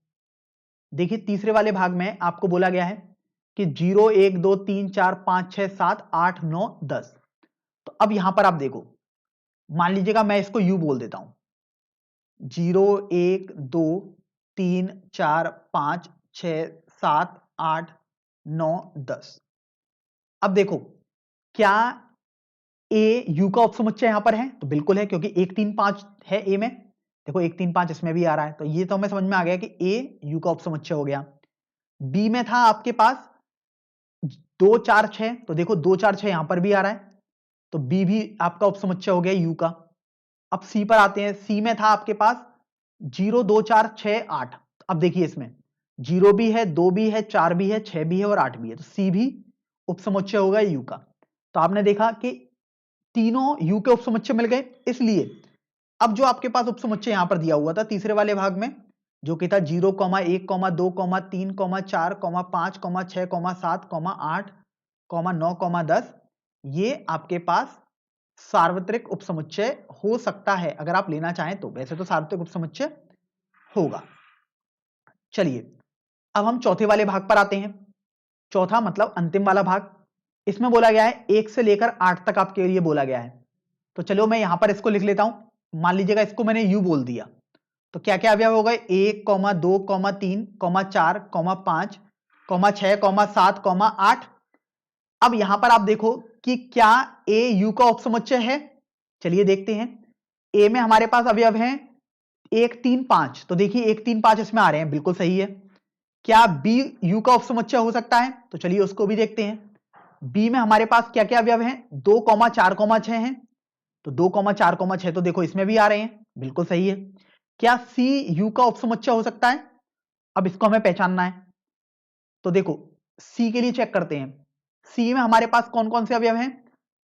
देखिए तीसरे वाले भाग में आपको बोला गया है कि 0 1 2 3 4 5 6 7 8 9 10। तो अब यहां पर आप देखो, मान लीजिएगा मैं इसको यू बोल देता हूं, 0 1 2 3 4 5 6 7 8 9 10। अब देखो क्या ए यू का उपसमुच्चय यहां पर है? तो बिल्कुल है, क्योंकि 1 3 5 है ए में। देखो 1 3 5 इसमें भी आ रहा है, तो ये तो हमें समझ में आ गया कि ए यू का उपसमुच्चय हो गया। बी में था आपके पास 2 4 6, तो देखो 2 4 6 यहां पर भी आ रहा है, तो बी भी आपका उपसमुच्चय हो गया यू का। अब सी पर आते हैं। सी में था आपके पास 0 2 4 6 8। अब देखिए इसमें 0 भी है, 2 भी है, 4 भी है, 6 भी है और 8 भी है, तो सी भी उपसमुच्चय होगा यू का। तो आपने देखा कि तीनों यू के उपसमुच्चय मिल गए। इसलिए अब जो आपके पास उपसमुच्चय यहां पर दिया हुआ था तीसरे वाले भाग में, जो कि था 0 1 2 3 4 5 6 7 8 9 10, ये आपके पास सार्वत्रिक उपसमुच्चय हो सकता है अगर आप लेना चाहें तो। वैसे तो सार्वत्रिक उपसमुच्चय होगा। चलिए अब हम चौथे वाले भाग पर आते हैं। चौथा मतलब अंतिम वाला भाग। इसमें बोला गया है 1 से लेकर 8 तक आपके लिए बोला गया है। तो चलो मैं यहां पर इसको लिख लेता हूं। मान लीजिएगा इसको मैंने यू बोल दिया, तो क्या क्या अवयव हो गए? 1 2 3 4 5 6 7 8। अब यहां पर आप देखो कि क्या ए यू का उपसमुच्चय है? चलिए देखते हैं। ए में हमारे पास अवयव हैं 1 3 5, तो देखिए 1 3 5 इसमें आ रहे हैं, बिल्कुल सही है। क्या बी यू का उपसमुच्चय हो सकता है? तो चलिए उसको भी देखते हैं। बी में हमारे पास क्या क्या अवयव हैं? 2 4 6 हैं, तो 2 4 6 तो देखो इसमें भी आ रहे हैं, बिल्कुल सही है। क्या सी यू का उपसमुच्चय हो सकता है? अब इसको हमें पहचानना है, तो देखो सी के लिए चेक करते हैं। सी में हमारे पास कौन कौन से अवयव हैं?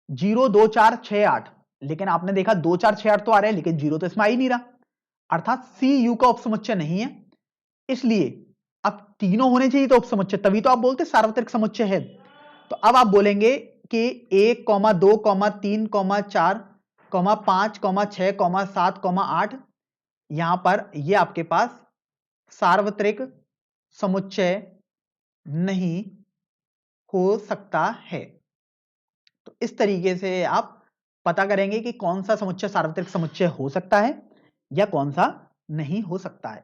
0 2 4 6 8, लेकिन आपने देखा 2 4 6 8 तो आ रहे हैं, लेकिन 0 तो इसमें आ ही नहीं रहा, अर्थात सी यू का उपसमुच्चय नहीं है। इसलिए अब तीनों होने चाहिए तो उपसमुच्चय, तभी तो आप बोलते सार्वत्रिक समुच्चय है। तो अब आप बोलेंगे कि 1 2 3 4 5 6 7 8, यहां पर ये आपके पास सार्वत्रिक समुच्चय नहीं हो सकता है। तो इस तरीके से आप पता करेंगे कि कौन सा समुच्चय सार्वत्रिक समुच्चय हो सकता है या कौन सा नहीं हो सकता है।